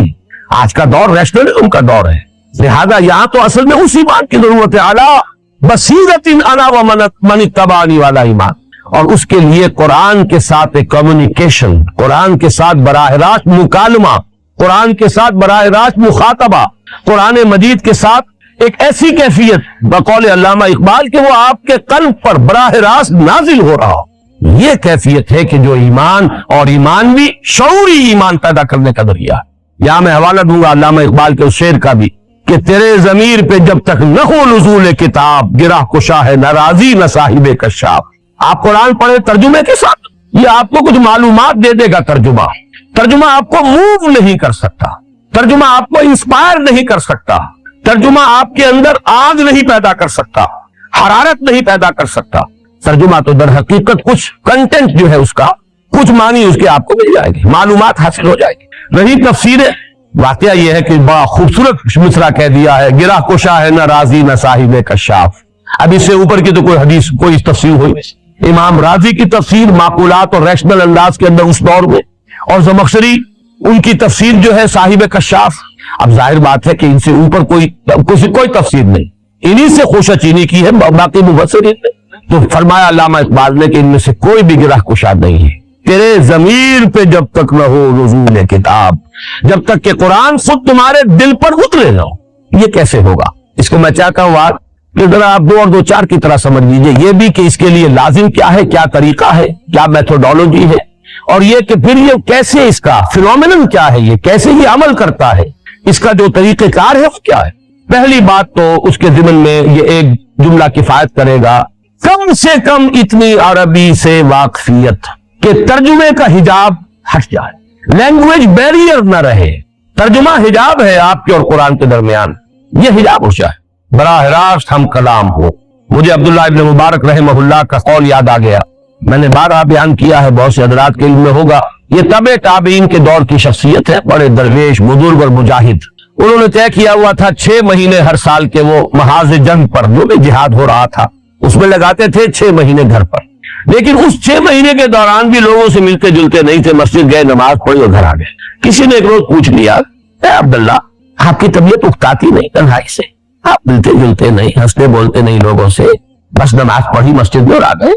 آج کا دور ریشنلزم کا دور ہے، لہذا یہاں تو اصل میں اس ایمان کی ضرورت ہے، عَلَىٰ بَصِيرَةٍ أَنَا وَمَنِ اتَّبَعَنِي والا ایمان، اور اس کے لیے قرآن کے ساتھ ایک کمیونیکیشن، قرآن کے ساتھ براہ راست مکالمہ، قرآن کے ساتھ براہ راست مخاطبہ، قرآن مجید کے ساتھ ایک ایسی کیفیت بقول علامہ اقبال کہ وہ آپ کے قلب پر براہ راست نازل ہو رہا ہو، یہ کیفیت ہے کہ جو ایمان، اور ایمان بھی شعوری ایمان پیدا کرنے کا ذریعہ ہے۔ یہاں میں حوالہ دوں گا علامہ اقبال کے اس شعر کا بھی، کہ تیرے ضمیر پہ جب تک نہ ہو نزول کتاب، گرہ کشا ہے نہ راضی نہ صاحب کشاف۔ آپ قرآن پڑھیں ترجمے کے ساتھ، یہ آپ کو کچھ معلومات دے دے گا، ترجمہ آپ کو موو نہیں کر سکتا، ترجمہ آپ کو انسپائر نہیں کر سکتا، ترجمہ آپ کے اندر آگ نہیں پیدا کر سکتا، حرارت نہیں پیدا کر سکتا، ترجمہ تو در حقیقت کچھ کنٹینٹ جو ہے اس کا، کچھ معنی اس کے آپ کو مل جائے گی، معلومات حاصل ہو جائے گی۔ رہی تفسیر، واقعہ یہ ہے کہ بڑا خوبصورت مصرع کہہ دیا ہے، گرہ کشا ہے نہ راضی نہ صاحب کشاف۔ اب اس سے اوپر کی تو کوئی حدیث، کوئی تفسیر ہوئی نہیں۔ امام راضی کی تفسیر معقولات اور ریشنل انداز کے اندر اس دور میں، اور زمخشری ان کی تفسیر جو ہے صاحب کشاف، اب ظاہر بات ہے کہ ان سے اوپر کوئی تفسیر نہیں، انہی سے خوشہ چینی کی ہے باقی مفسرین نے۔ تو فرمایا علامہ اقبال نے کہ ان میں سے کوئی بھی گرہ کشا نہیں ہے، تیرے ضمیر پہ جب تک نہ ہو نزول کتاب، جب تک کہ قرآن خود تمہارے دل پر اترے نہ ہو۔ یہ کیسے ہوگا؟ اس کو میں چاہتا ہوں آج کہ ذرا آپ 2 اور 2 4 کی طرح سمجھ لیجئے، یہ بھی کہ اس کے لیے لازم کیا ہے، کیا طریقہ ہے، کیا میتھوڈولوجی ہے، اور یہ کہ پھر یہ کیسے، اس کا فینومینن کیا ہے، یہ کیسے یہ عمل کرتا ہے، اس کا جو طریقہ کار ہے وہ کیا ہے۔ پہلی بات تو اس کے ضمن میں یہ ایک جملہ کفایت کرے گا، کم سے کم اتنی عربی سے واقفیت کہ ترجمے کا حجاب ہٹ جائے، لینگویج بیریئر نہ رہے، ترجمہ حجاب ہے آپ کے اور قرآن کے درمیان، یہ حجاب ہو جائے، براہ راست ہم کلام ہو۔ مجھے عبداللہ ابن مبارک رحمہ اللہ کا قول یاد آ گیا، میں نے بارہا بیان کیا ہے، بہت سے حضرات کے علم میں ہوگا، یہ تبع تابعین کے دور کی شخصیت ہے، بڑے درویش، بزرگ اور مجاہد۔ انہوں نے طے کیا ہوا تھا 6 مہینے ہر سال کے وہ محاذ جنگ پر جو بھی جہاد ہو رہا تھا اس میں لگاتے تھے 6 مہینے گھر پر، لیکن اس 6 مہینے کے دوران بھی لوگوں سے ملتے جلتے نہیں تھے، مسجد گئے، نماز پڑھی اور گھر آ گئے۔ کسی نے ایک روز پوچھ لیا، اے عبداللہ آپ کی طبیعت اکتاتی نہیں تنہائی سے؟ آپ ملتے جلتے نہیں، ہنستے بولتے نہیں لوگوں سے، بس نماز پڑھی مسجد میں اور آ گئے؟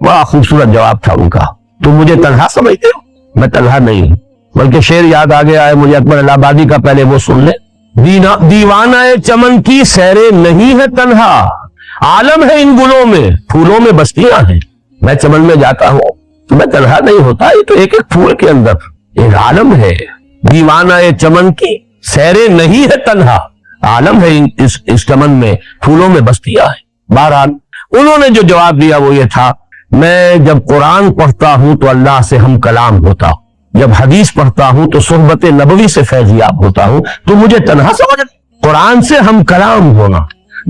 بڑا خوبصورت جواب تھا ان کا. تم مجھے تنہا سمجھتے ہو؟ میں تنہا نہیں ہوں، بلکہ شعر یاد آ گیا ہے مجھے اکبر الہ آبادی کا، پہلے وہ سن لیں. دیوانہ چمن کی سیرے نہیں ہے تنہا، عالم ہے ان گلوں میں، پھولوں میں بستیاں ہیں. میں چمن میں جاتا ہوں تو میں تنہا نہیں ہوتا، یہ تو ایک ایک پھول کے اندر ایک عالم ہے. دیوانہ چمن کی سیرے نہیں ہے تنہا، عالم ہے اس چمن میں، پھولوں میں بستیاں ہیں. بہرحال انہوں نے جو جواب دیا وہ یہ تھا، میں جب قرآن پڑھتا ہوں تو اللہ سے ہم کلام ہوتا ہوں، جب حدیث پڑھتا ہوں تو صحبت نبوی سے فیضیاب ہوتا ہوں، تو مجھے تنہا سمجھ. قرآن سے ہم کلام ہونا،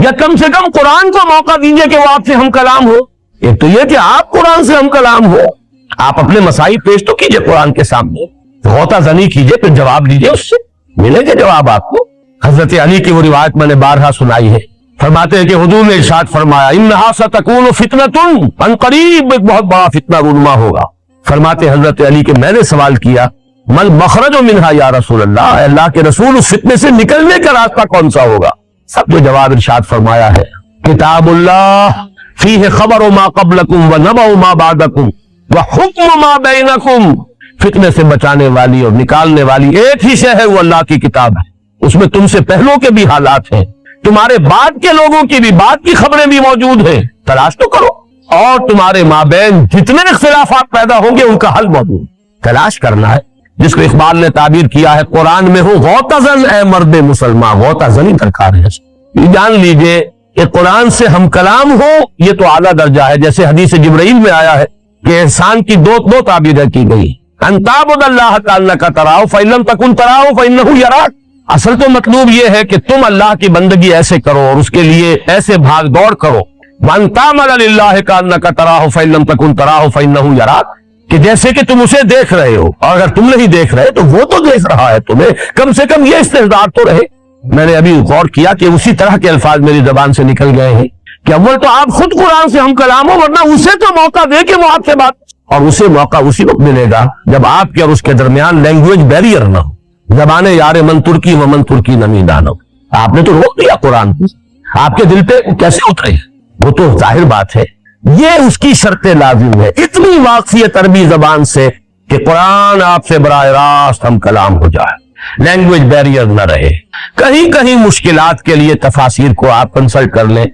یا کم سے کم قرآن کو موقع دیجئے کہ وہ آپ سے ہم کلام ہو. ایک تو یہ کہ آپ قرآن سے ہم کلام ہو، آپ اپنے مسائل پیش تو کیجئے قرآن کے سامنے، غوطہ زنی کیجئے، پھر جواب دیجئے، اس سے ملے گا جواب آپ کو. حضرت علی کی وہ روایت میں نے بارہا سنائی ہے، فرماتے ہیں کہ حضور نے ارشاد فرمایا انہا ستکون فتنۃ، ان قریب ایک بہت بڑا فتنہ رونما ہوگا. فرماتے حضرت علی کہ میں نے سوال کیا مل مخرج منہا یا رسول اللہ، اے اللہ کے رسول اس فتنے سے نکلنے کا راستہ کون سا ہوگا؟ سب کو جواب ارشاد فرمایا ہے کتاب اللہ فیہ خبر ما قبلکم و نبأ ما بعدکم و حکم ما بینکم. فتنے سے بچانے والی اور نکالنے والی ایک ہی شے ہے، وہ اللہ کی کتاب ہے. اس میں تم سے پہلوں کے بھی حالات ہیں، تمہارے بعد کے لوگوں کی بھی بعد کی خبریں بھی موجود ہیں، تلاش تو کرو. اور تمہارے مابین جتنے اختلافات پیدا ہوں گے ان کا حل موجود، تلاش کرنا ہے. جس کو اقبال نے تعبیر کیا ہے قرآن میں ہو غوطہ زن اے مرد مسلمان، غوطہ زنی درکار ہے. یہ جان لیجئے کہ قرآن سے ہم کلام ہو یہ تو اعلیٰ درجہ ہے. جیسے حدیث جبرائیل میں آیا ہے کہ احسان کی دو تعبیریں کی گئی، ان تعبد اللہ کانک تراہ فإن لم تکن تراہ فإنہ یراک. اصل تو مطلوب یہ ہے کہ تم اللہ کی بندگی ایسے کرو اور اس کے لیے ایسے بھاگ دوڑ کرو. وَأَن تَعْمَلَ لِلَّهِ كَأَنَّكَ تَرَاهُ فَإِن لَّمْ تَكُن تَرَاهُ فَإِنَّهُ يَرَاكَ، کہ جیسے کہ تم اسے دیکھ رہے ہو، اور اگر تم نہیں دیکھ رہے تو وہ تو دیکھ رہا ہے تمہیں. کم سے کم یہ استحضار تو رہے. میں نے ابھی غور کیا کہ اسی طرح کے الفاظ میری زبان سے نکل گئے ہیں کہ اول تو آپ خود قرآن سے ہم کلام ہو، ورنہ اسے تو موقع دے کہ وہ آپ سے بات، اور اسے موقع اسی وقت ملے گا جب آپ کے اور اس کے درمیان لینگویج بیریئر نہ ہو. زبان یار من ترکی و من ترکی نمی دانو. آپ نے تو روک دیا قرآن کو، آپ کے دل پہ کیسے اترے؟ وہ تو ظاہر بات ہے، یہ اس کی شرط لازم ہے. اتنی واقفیت عربی زبان سے کہ قرآن آپ سے براہ راست ہم کلام ہو جائے، لینگویج بیریئر نہ رہے. کہیں کہیں مشکلات کے لیے تفاسیر کو آپ کنسلٹ کر لیں،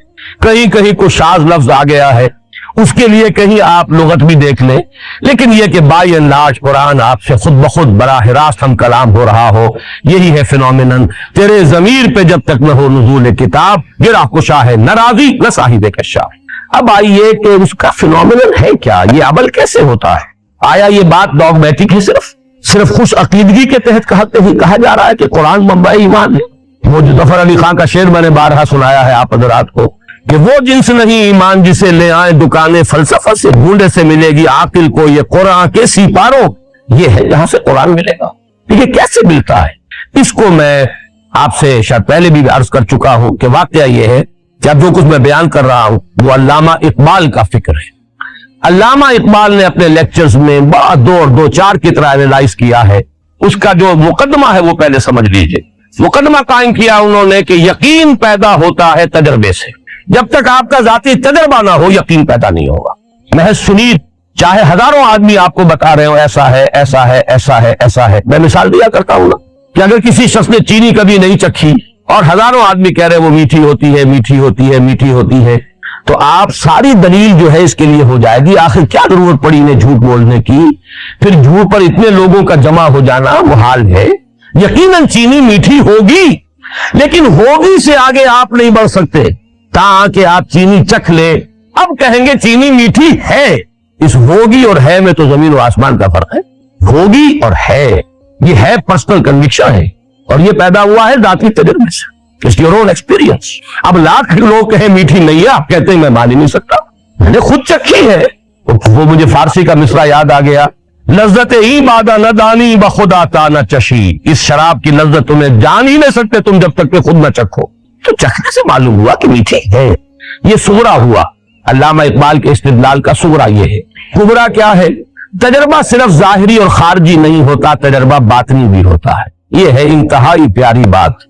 کہیں کہیں کوئی شاذ لفظ آ گیا ہے اس کے لیے کہیں آپ لغت بھی دیکھ لیں، لیکن یہ کہ بائی اینڈ لارج قرآن آپ سے خود بخود براہ راست ہم کلام ہو رہا ہو، یہی ہے فینومینن. تیرے ضمیر پہ جب تک نہ ہو نزول کتاب، گرہ کشا ہے نہ راضی نہ صاحب کشا. اب آئیے کہ اس کا فینومینن ہے کیا، یہ عمل کیسے ہوتا ہے؟ آیا یہ بات ڈاگمیٹک ہے، صرف خوش عقیدگی کے تحت کہا جا رہا ہے کہ قرآن منبع ایمان ہے؟ وہ جو ظفر علی خان کا شعر میں نے بارہا سنایا ہے آپ حضرات کو کہ وہ جنس نہیں ایمان جسے لے آئے دکانیں فلسفہ سے، ڈھونڈے سے ملے گی عاقل کو یہ قرآن کے سپاروں. یہ ہے جہاں سے قرآن ملے گا. یہ کیسے ملتا ہے؟ اس کو میں آپ سے شاید پہلے بھی عرض کر چکا ہوں کہ واقعہ یہ ہے کہ اب جو کچھ میں بیان کر رہا ہوں وہ علامہ اقبال کا فکر ہے. علامہ اقبال نے اپنے لیکچرز میں بڑا دو چار کی طرح اینالائز کیا ہے. اس کا جو مقدمہ ہے وہ پہلے سمجھ لیجئے. مقدمہ قائم کیا انہوں نے کہ یقین پیدا ہوتا ہے تجربے سے. جب تک آپ کا ذاتی تجربہ نہ ہو یقین پیدا نہیں ہوگا. محض سنید چاہے ہزاروں آدمی آپ کو بتا رہے ہو ایسا ہے ایسا ہے ایسا ہے ایسا ہے. میں مثال دیا کرتا ہوں نا کہ اگر کسی شخص نے چینی کبھی نہیں چکھی اور ہزاروں آدمی کہہ رہے وہ میٹھی ہوتی ہے میٹھی ہوتی ہے میٹھی ہوتی ہے، تو آپ ساری دلیل جو ہے اس کے لیے ہو جائے گی آخر کیا ضرورت پڑی انہیں جھوٹ بولنے کی. پھر جھوٹ پر اتنے لوگوں کا جمع ہو جانا محال ہے. یقیناً چینی میٹھی ہوگی، لیکن ہوگی سے آگے آپ نہیں بڑھ سکتے تاکہ آپ چینی چکھ لیں. اب کہیں گے چینی میٹھی ہے، اس ہوگی اور ہے میں تو زمین و آسمان کا فرق ہے. ہوگی اور ہے یہ ہے پرسنل کنوکشن ہے، اور یہ پیدا ہوا ہے ذاتی تجربے سے. It's your own experience. اب لاکھ لوگ کہیں میٹھی نہیں ہے، آپ کہتے ہیں میں مان ہی نہیں سکتا، میں نے خود چکھی ہے. وہ مجھے فارسی کا مصرع یاد آ گیا، لذت ای بادہ نہ دانی بخدا تا نہ چشی. اس شراب کی لذت تمہیں جان ہی نہیں سکتے تم جب تک کہ خود نہ چکھو. تو چکھنے سے معلوم ہوا کہ میٹھی ہے. یہ صغرا ہوا. علامہ اقبال کے استدلال کا صغرا یہ ہے. کبرا کیا ہے؟ تجربہ صرف ظاہری اور خارجی نہیں ہوتا، تجربہ باطنی بھی ہوتا ہے. یہ ہے انتہائی پیاری بات.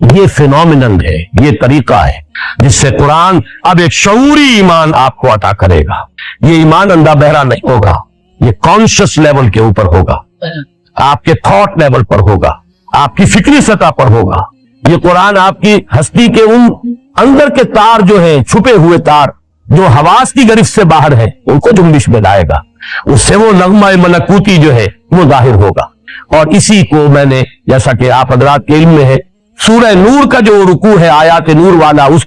یہ فینومینل ہے، یہ طریقہ ہے جس سے قرآن اب ایک شعوری ایمان آپ کو عطا کرے گا۔ یہ ایمان اندھا بہرا نہیں ہوگا، یہ کانشس لیول کے اوپر ہوگا، آپ کے تھاٹ لیول پر ہوگا، آپ کی فکری سطح پر ہوگا۔ یہ قرآن آپ کی ہستی کے ان اندر کے تار جو ہیں، چھپے ہوئے تار جو حواس کی گرفت سے باہر ہیں، ان کو جنبش میں لائے گا، اس سے وہ نغمہ ملکوتی جو ہے وہ ظاہر ہوگا۔ اور اسی کو میں نے، جیسا کہ آپ حضرات کے علم میں ہے، سورہ نور کا جو رکوع ہے آیات نور والا، اس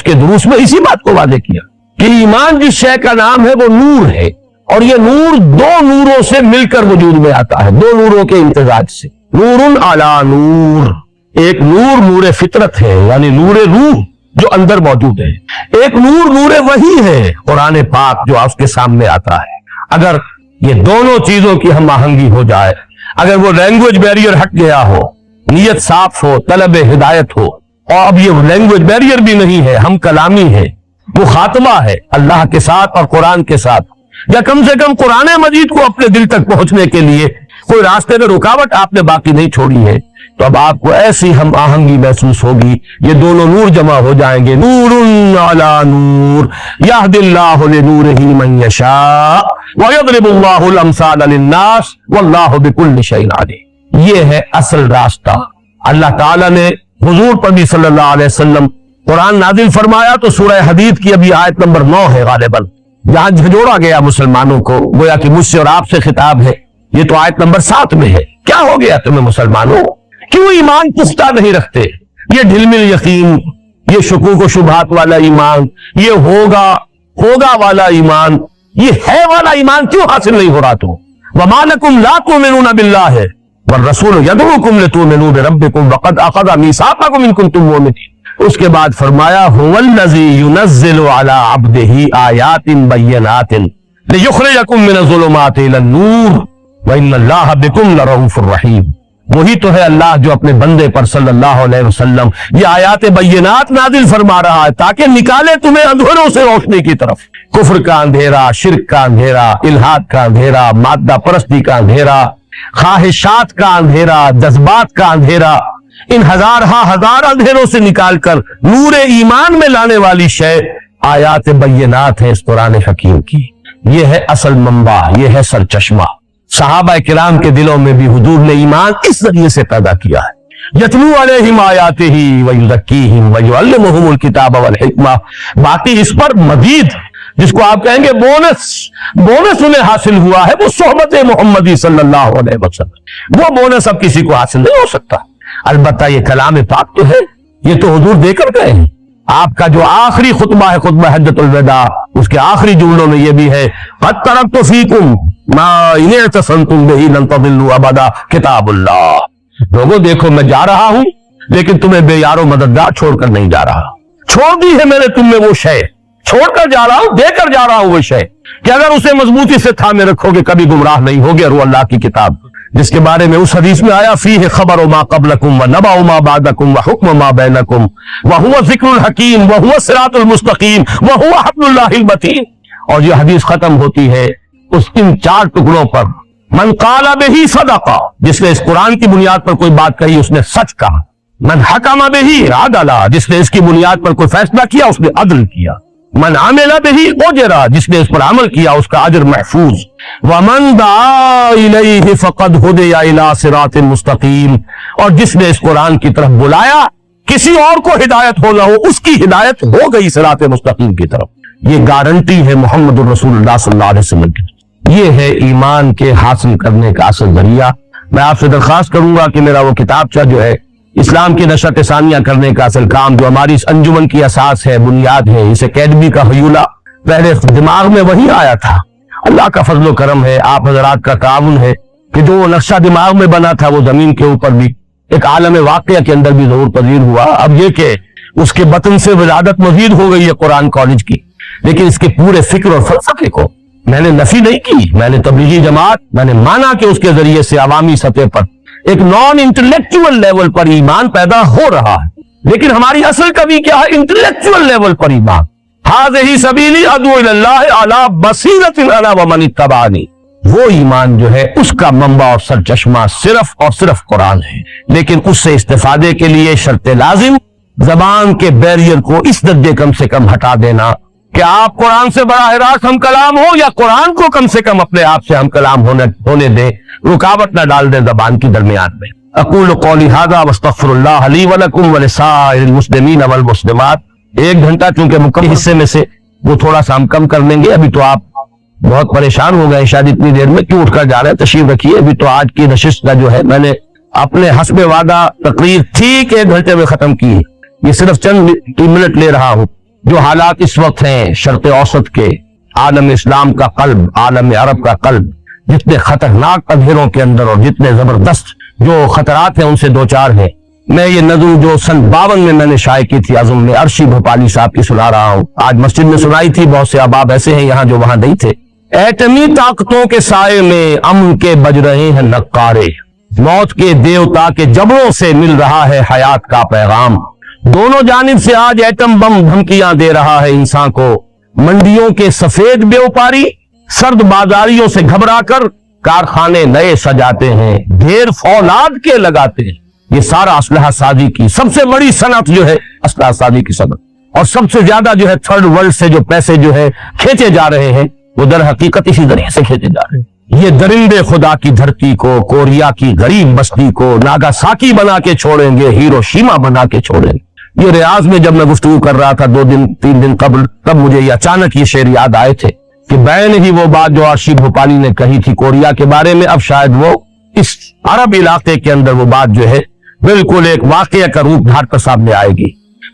کے دروس میں اسی بات کو واضح کیا کہ ایمان جس شے کا نام ہے وہ نور ہے، اور یہ نور دو نوروں سے مل کر وجود میں آتا ہے، دو نوروں کے امتزاج سے۔ نور علی نور، ایک نور نور فطرت ہے، یعنی نور روح جو اندر موجود ہے، ایک نور نور وحی ہے، قرآن پاک جو اس کے سامنے آتا ہے۔ اگر یہ دونوں چیزوں کی ہم آہنگی ہو جائے، اگر وہ لینگویج بیریئر ہٹ گیا ہو، نیت صاف ہو، طلب ہدایت ہو، اور اب یہ لینگویج بیریئر بھی نہیں ہے، ہم کلامی ہے، مخاطبہ ہے اللہ کے ساتھ اور قرآن کے ساتھ، یا کم سے کم قرآن مجید کو اپنے دل تک پہنچنے کے لیے کوئی راستے میں رکاوٹ آپ نے باقی نہیں چھوڑی ہے، تو اب آپ کو ایسی ہم آہنگی محسوس ہوگی، یہ دونوں نور جمع ہو جائیں گے۔ نور علی نور یہدی اللہ لنورہ من یشاء ویضرب اللہ الامثال للناس واللہ بکل شیء علیم۔ یہ ہے اصل راستہ۔ اللہ تعالیٰ نے حضور پر بھی صلی اللہ علیہ وسلم قرآن نازل فرمایا تو سورہ حدید کی ابھی آیت نمبر 9 ہے غالباً، جہاں جھنجھوڑا گیا مسلمانوں کو، گویا کہ مجھ سے اور آپ سے خطاب ہے۔ یہ تو آیت نمبر 7 میں ہے۔ کیا ہو گیا تمہیں مسلمانوں؟ کیوں ایمان پختہ نہیں رکھتے؟ یہ ڈھلمل یقین، یہ شکوک و شبہات والا ایمان، یہ ہوگا والا ایمان، یہ ہے والا ایمان کیوں حاصل نہیں ہو رہا تم؟ وَمَا لَكُمْ لَا تُؤْمِنُونَ بِاللَّهِ وَالرَّسُولُ يَدْعُوكُمْ لِتُؤْمِنُوا بِرَبِّكُمْ وَقَدْ أَخَذَ مِيثَاقَكُمْ إِن كُنتُم مُؤْمِنِينَ۔ اس کے بعد فرمایا هُوَ الَّذِي يُنَزِّلُ عَلَىٰ عَبْدِهِ آيَاتٍ بَيِّنَاتٍ لِيُخْرِجَكُم مِّنَ الظُّلُمَاتِ إِلَى النُّورِ وَإِنَّ اللَّهَ بِكُمْ لَرَءُوفٌ رَحِيمٌ۔ وہی تو ہے اللہ جو اپنے بندے پر صلی اللہ علیہ وسلم یہ آیات بینات نازل فرما رہا ہے تاکہ نکالے تمہیں اندھیروں سے روشنی کی طرف۔ کفر کا اندھیرا، شرک کا اندھیرا، الحاد کا اندھیرا، مادہ پرستی کا اندھیرا، خواہشات کا اندھیرا، جذبات کا اندھیرا، ان ہزار اندھیروں سے نکال کر نور ایمان میں لانے والی شے آیات بینات ہے اس قرآن حکیم کی۔ یہ ہے اصل منبع، یہ ہے سرچشمہ۔ صحابہ کرام کے دلوں میں بھی حضور نے ایمان اس ذریعے سے پیدا کیا ہے۔ یتلو علیہم آیاتہ ویزکیہم ویعلمہم الکتاب والحکمہ۔ باقی اس پر مزید جس کو آپ کہیں گے بونس انہیں حاصل ہوا ہے، وہ صحبت محمدی صلی اللہ علیہ وسلم۔ وہ بونس اب کسی کو حاصل نہیں ہو سکتا۔ البتہ یہ کلام پاک تو ہے، یہ تو حضور دے کر گئے ہیں۔ آپ کا جو آخری خطبہ ہے، خطبہ حجۃ الوداع، اس کے آخری جملوں میں یہ بھی ہے قد ترکت فیکم ما ان اعتصمتم بہ لن تضلوا ابدا کتاب اللہ۔ لوگوں دیکھو میں جا رہا ہوں لیکن تمہیں بے یار و مددگار چھوڑ کر نہیں جا رہا۔ چھوڑ دی ہے میں نے تم میں وہ شے، چھوڑ کر جا رہا ہوں، دے کر جا رہا ہوں وہ شے کہ اگر اسے مضبوطی سے تھامے رکھو گے کبھی گمراہ نہیں ہوگے۔ اور وہ اللہ کی کتاب جس کے بارے میں اس حدیث میں آیا فیہ خبر ما قبلکم ونبأ ما بعدکم وحکم ما بینکم وہو ذکر الحکیم وہو الصراط المستقیم وہو حبل اللہ المتین۔ اور یہ حدیث ختم ہوتی ہے اس ان 4 ٹکڑوں پر، من قال بہ صدقہ، جس نے اس قرآن کی بنیاد پر کوئی بات کہی اس نے سچ کہا، من حکم بہ عدل، جس نے اس کی بنیاد پر کوئی فیصلہ کیا اس نے عدل کیا، من عمل بہ اجر، جس نے اس پر عمل کیا اس کا اجر محفوظ، ومن دعا الیہ فقد ہدی الی صراط مستقیم، اور جس نے اس قرآن کی طرف بلایا کسی اور کو ہدایت ہو نہ ہو اس کی ہدایت ہو گئی صراط مستقیم کی طرف۔ یہ گارنٹی ہے محمد الرسول اللہ صلی اللہ علیہ وسلم کی۔ یہ ہے ایمان کے حاصل کرنے کا اصل ذریعہ۔ میں آپ سے درخواست کروں گا کہ میرا وہ کتابچہ جو ہے اسلام کی نشر ثانیہ کرنے کا اصل کام جو ہماری اس انجمن کی اساس ہے، بنیاد ہے، اس اکیڈمی کا حیولہ پہلے دماغ میں وہی آیا تھا۔ اللہ کا فضل و کرم ہے، آپ حضرات کا تعاون ہے کہ جو نقشہ دماغ میں بنا تھا وہ زمین کے اوپر بھی ایک عالم واقعہ کے اندر بھی ظہور پذیر ہوا۔ اب یہ کہ اس کے بطن سے ولادت مزید ہو گئی ہے قرآن کالج کی، لیکن اس کے پورے فکر اور فلسفے کو میں نے نفی نہیں کی، میں نے تبلیغی جماعت میں نے مانا کہ اس کے ذریعے سے عوامی سطح پر ایک نان انٹلیکچوئل لیول پر ایمان پیدا ہو رہا ہے، لیکن ہماری اصل کمی کیا ہے؟ انٹلیکچوئل لیول پر ایمان۔ ھذہ سبیلی ادعو الی اللہ علی بصیرۃ انا ومن اتبعنی، وہ ایمان جو ہے اس کا منبع اور سرچشمہ صرف اور صرف قرآن ہے. لیکن اس سے استفادے کے لیے شرط لازم زبان کے بیریئر کو اس درجے کم سے کم ہٹا دینا کہ آپ قرآن سے براہ راست ہم کلام ہو، یا قرآن کو کم سے کم اپنے آپ سے ہم کلام ہونے دیں، رکاوٹ نہ ڈال دیں زبان کی درمیان میں. اقول قولی ھذا واستغفر اللہ لی ولکم ولسائر المسلمین والمسلمات. 1 گھنٹہ چونکہ مکمل حصے میں سے وہ تھوڑا سا ہم کم کر لیں گے. ابھی تو آپ بہت پریشان ہو گئے شاید اتنی دیر میں کیوں اٹھ کر جا رہے ہیں، تشریف رکھیے. ابھی تو آج کی نشست کا جو ہے میں نے اپنے حسب وعدہ تقریر ٹھیک 1 گھنٹے میں ختم کی ہے. یہ صرف چند منٹ لے رہا ہوں. جو حالات اس وقت ہیں شرق اوسط کے، عالم اسلام کا قلب، عالم عرب کا قلب جتنے خطرناک اندھیروں کے اندر اور جتنے زبردست جو خطرات ہیں ان سے دوچار ہے. میں یہ نظم جو سن 52 میں نے شائع کی تھی عظم میں عرشی بھوپالی صاحب کی سنا رہا ہوں. آج مسجد میں سنائی تھی. بہت سے احباب ایسے ہیں یہاں جو وہاں نہیں تھے. ایٹمی طاقتوں کے سائے میں امن کے بج رہے ہیں نقارے، موت کے دیوتا کے جبڑوں سے مل رہا ہے حیات کا پیغام. دونوں جانب سے آج ایٹم بم دھمکیاں دے رہا ہے انسان کو. منڈیوں کے سفید بیوپاری سرد بازاریوں سے گھبرا کر کارخانے نئے سجاتے ہیں، ڈھیر فولاد کے لگاتے ہیں. یہ سارا اسلحہ سازی کی سب سے بڑی صنعت جو ہے اسلحہ سازی کی صنعت، اور سب سے زیادہ جو ہے تھرڈ ورلڈ سے جو پیسے جو ہے کھینچے جا رہے ہیں وہ در حقیقت اسی ذریعے سے کھینچے جا رہے ہیں. یہ درندے خدا کی دھرتی کو، کوریا کی غریب بستی کو ناگاساکی بنا کے چھوڑیں گے، ہیروشیما بنا کے چھوڑیں گے. یہ ریاض میں جب میں گفتگو کر رہا تھا 2-3 دن قبل، تب مجھے یہ اچانک یہ شعر یاد آئے تھے کہ بین ہی وہ بات جو عرشی بھوپالی نے کہی تھی کوریا کے بارے میں، اب شاید وہ اس عرب علاقے کے اندر وہ بات جو ہے بالکل ایک واقعہ کا روپ دھار کر سامنے آئے گی.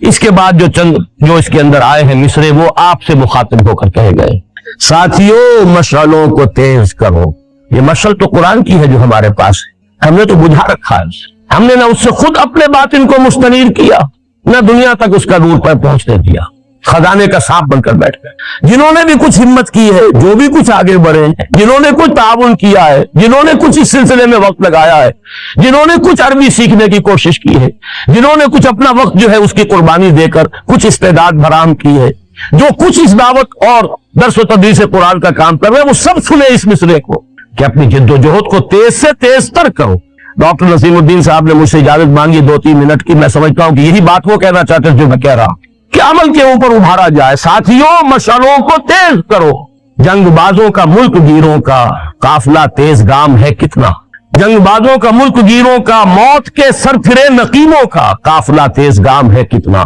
اس کے بعد جو چند جو اس کے اندر آئے ہیں مصرے وہ آپ سے مخاطب ہو کر کہے گئے. ساتھیوں مشعلوں کو تیز کرو. یہ مشعل تو قرآن کی ہے جو ہمارے پاس ہے، ہم نے تو بجھا رکھا ہے اسے. ہم نے نہ اس سے خود اپنے باطن کو مستنیر کیا، نہ دنیا تک اس کا نور پر پہنچنے دیا. خزانے کا سانپ بن کر بیٹھ گئے. جنہوں نے بھی کچھ ہمت کی ہے، جو بھی کچھ آگے بڑھے ہیں، جنہوں نے کچھ تعاون کیا ہے، جنہوں نے کچھ اس سلسلے میں وقت لگایا ہے، جنہوں نے کچھ عربی سیکھنے کی کوشش کی ہے، جنہوں نے کچھ اپنا وقت جو ہے اس کی قربانی دے کر کچھ استعداد فراہم کی ہے، جو کچھ اس دعوت اور درس و تدریس قرآن کا کام کر رہے ہیں، وہ سب سنے اس مصرے کو کہ اپنی جد و جہد کو تیز سے تیز تر کرو. ڈاکٹر نسیم الدین صاحب نے مجھ سے اجازت مانگی 2-3 منٹ کی. میں سمجھتا ہوں کہ یہی بات وہ کہنا چاہتے ہیں جو میں کہہ رہا ہوں کہ عمل کے اوپر ابھارا جائے. ساتھیوں مشعلوں کو تیز کرو. جنگ بازوں کا ملک گیروں کا قافلہ تیز گام ہے کتنا. جنگ بازوں کا ملک گیروں کا، موت کے سر پھرے نقیموں کا قافلہ تیز گام ہے کتنا.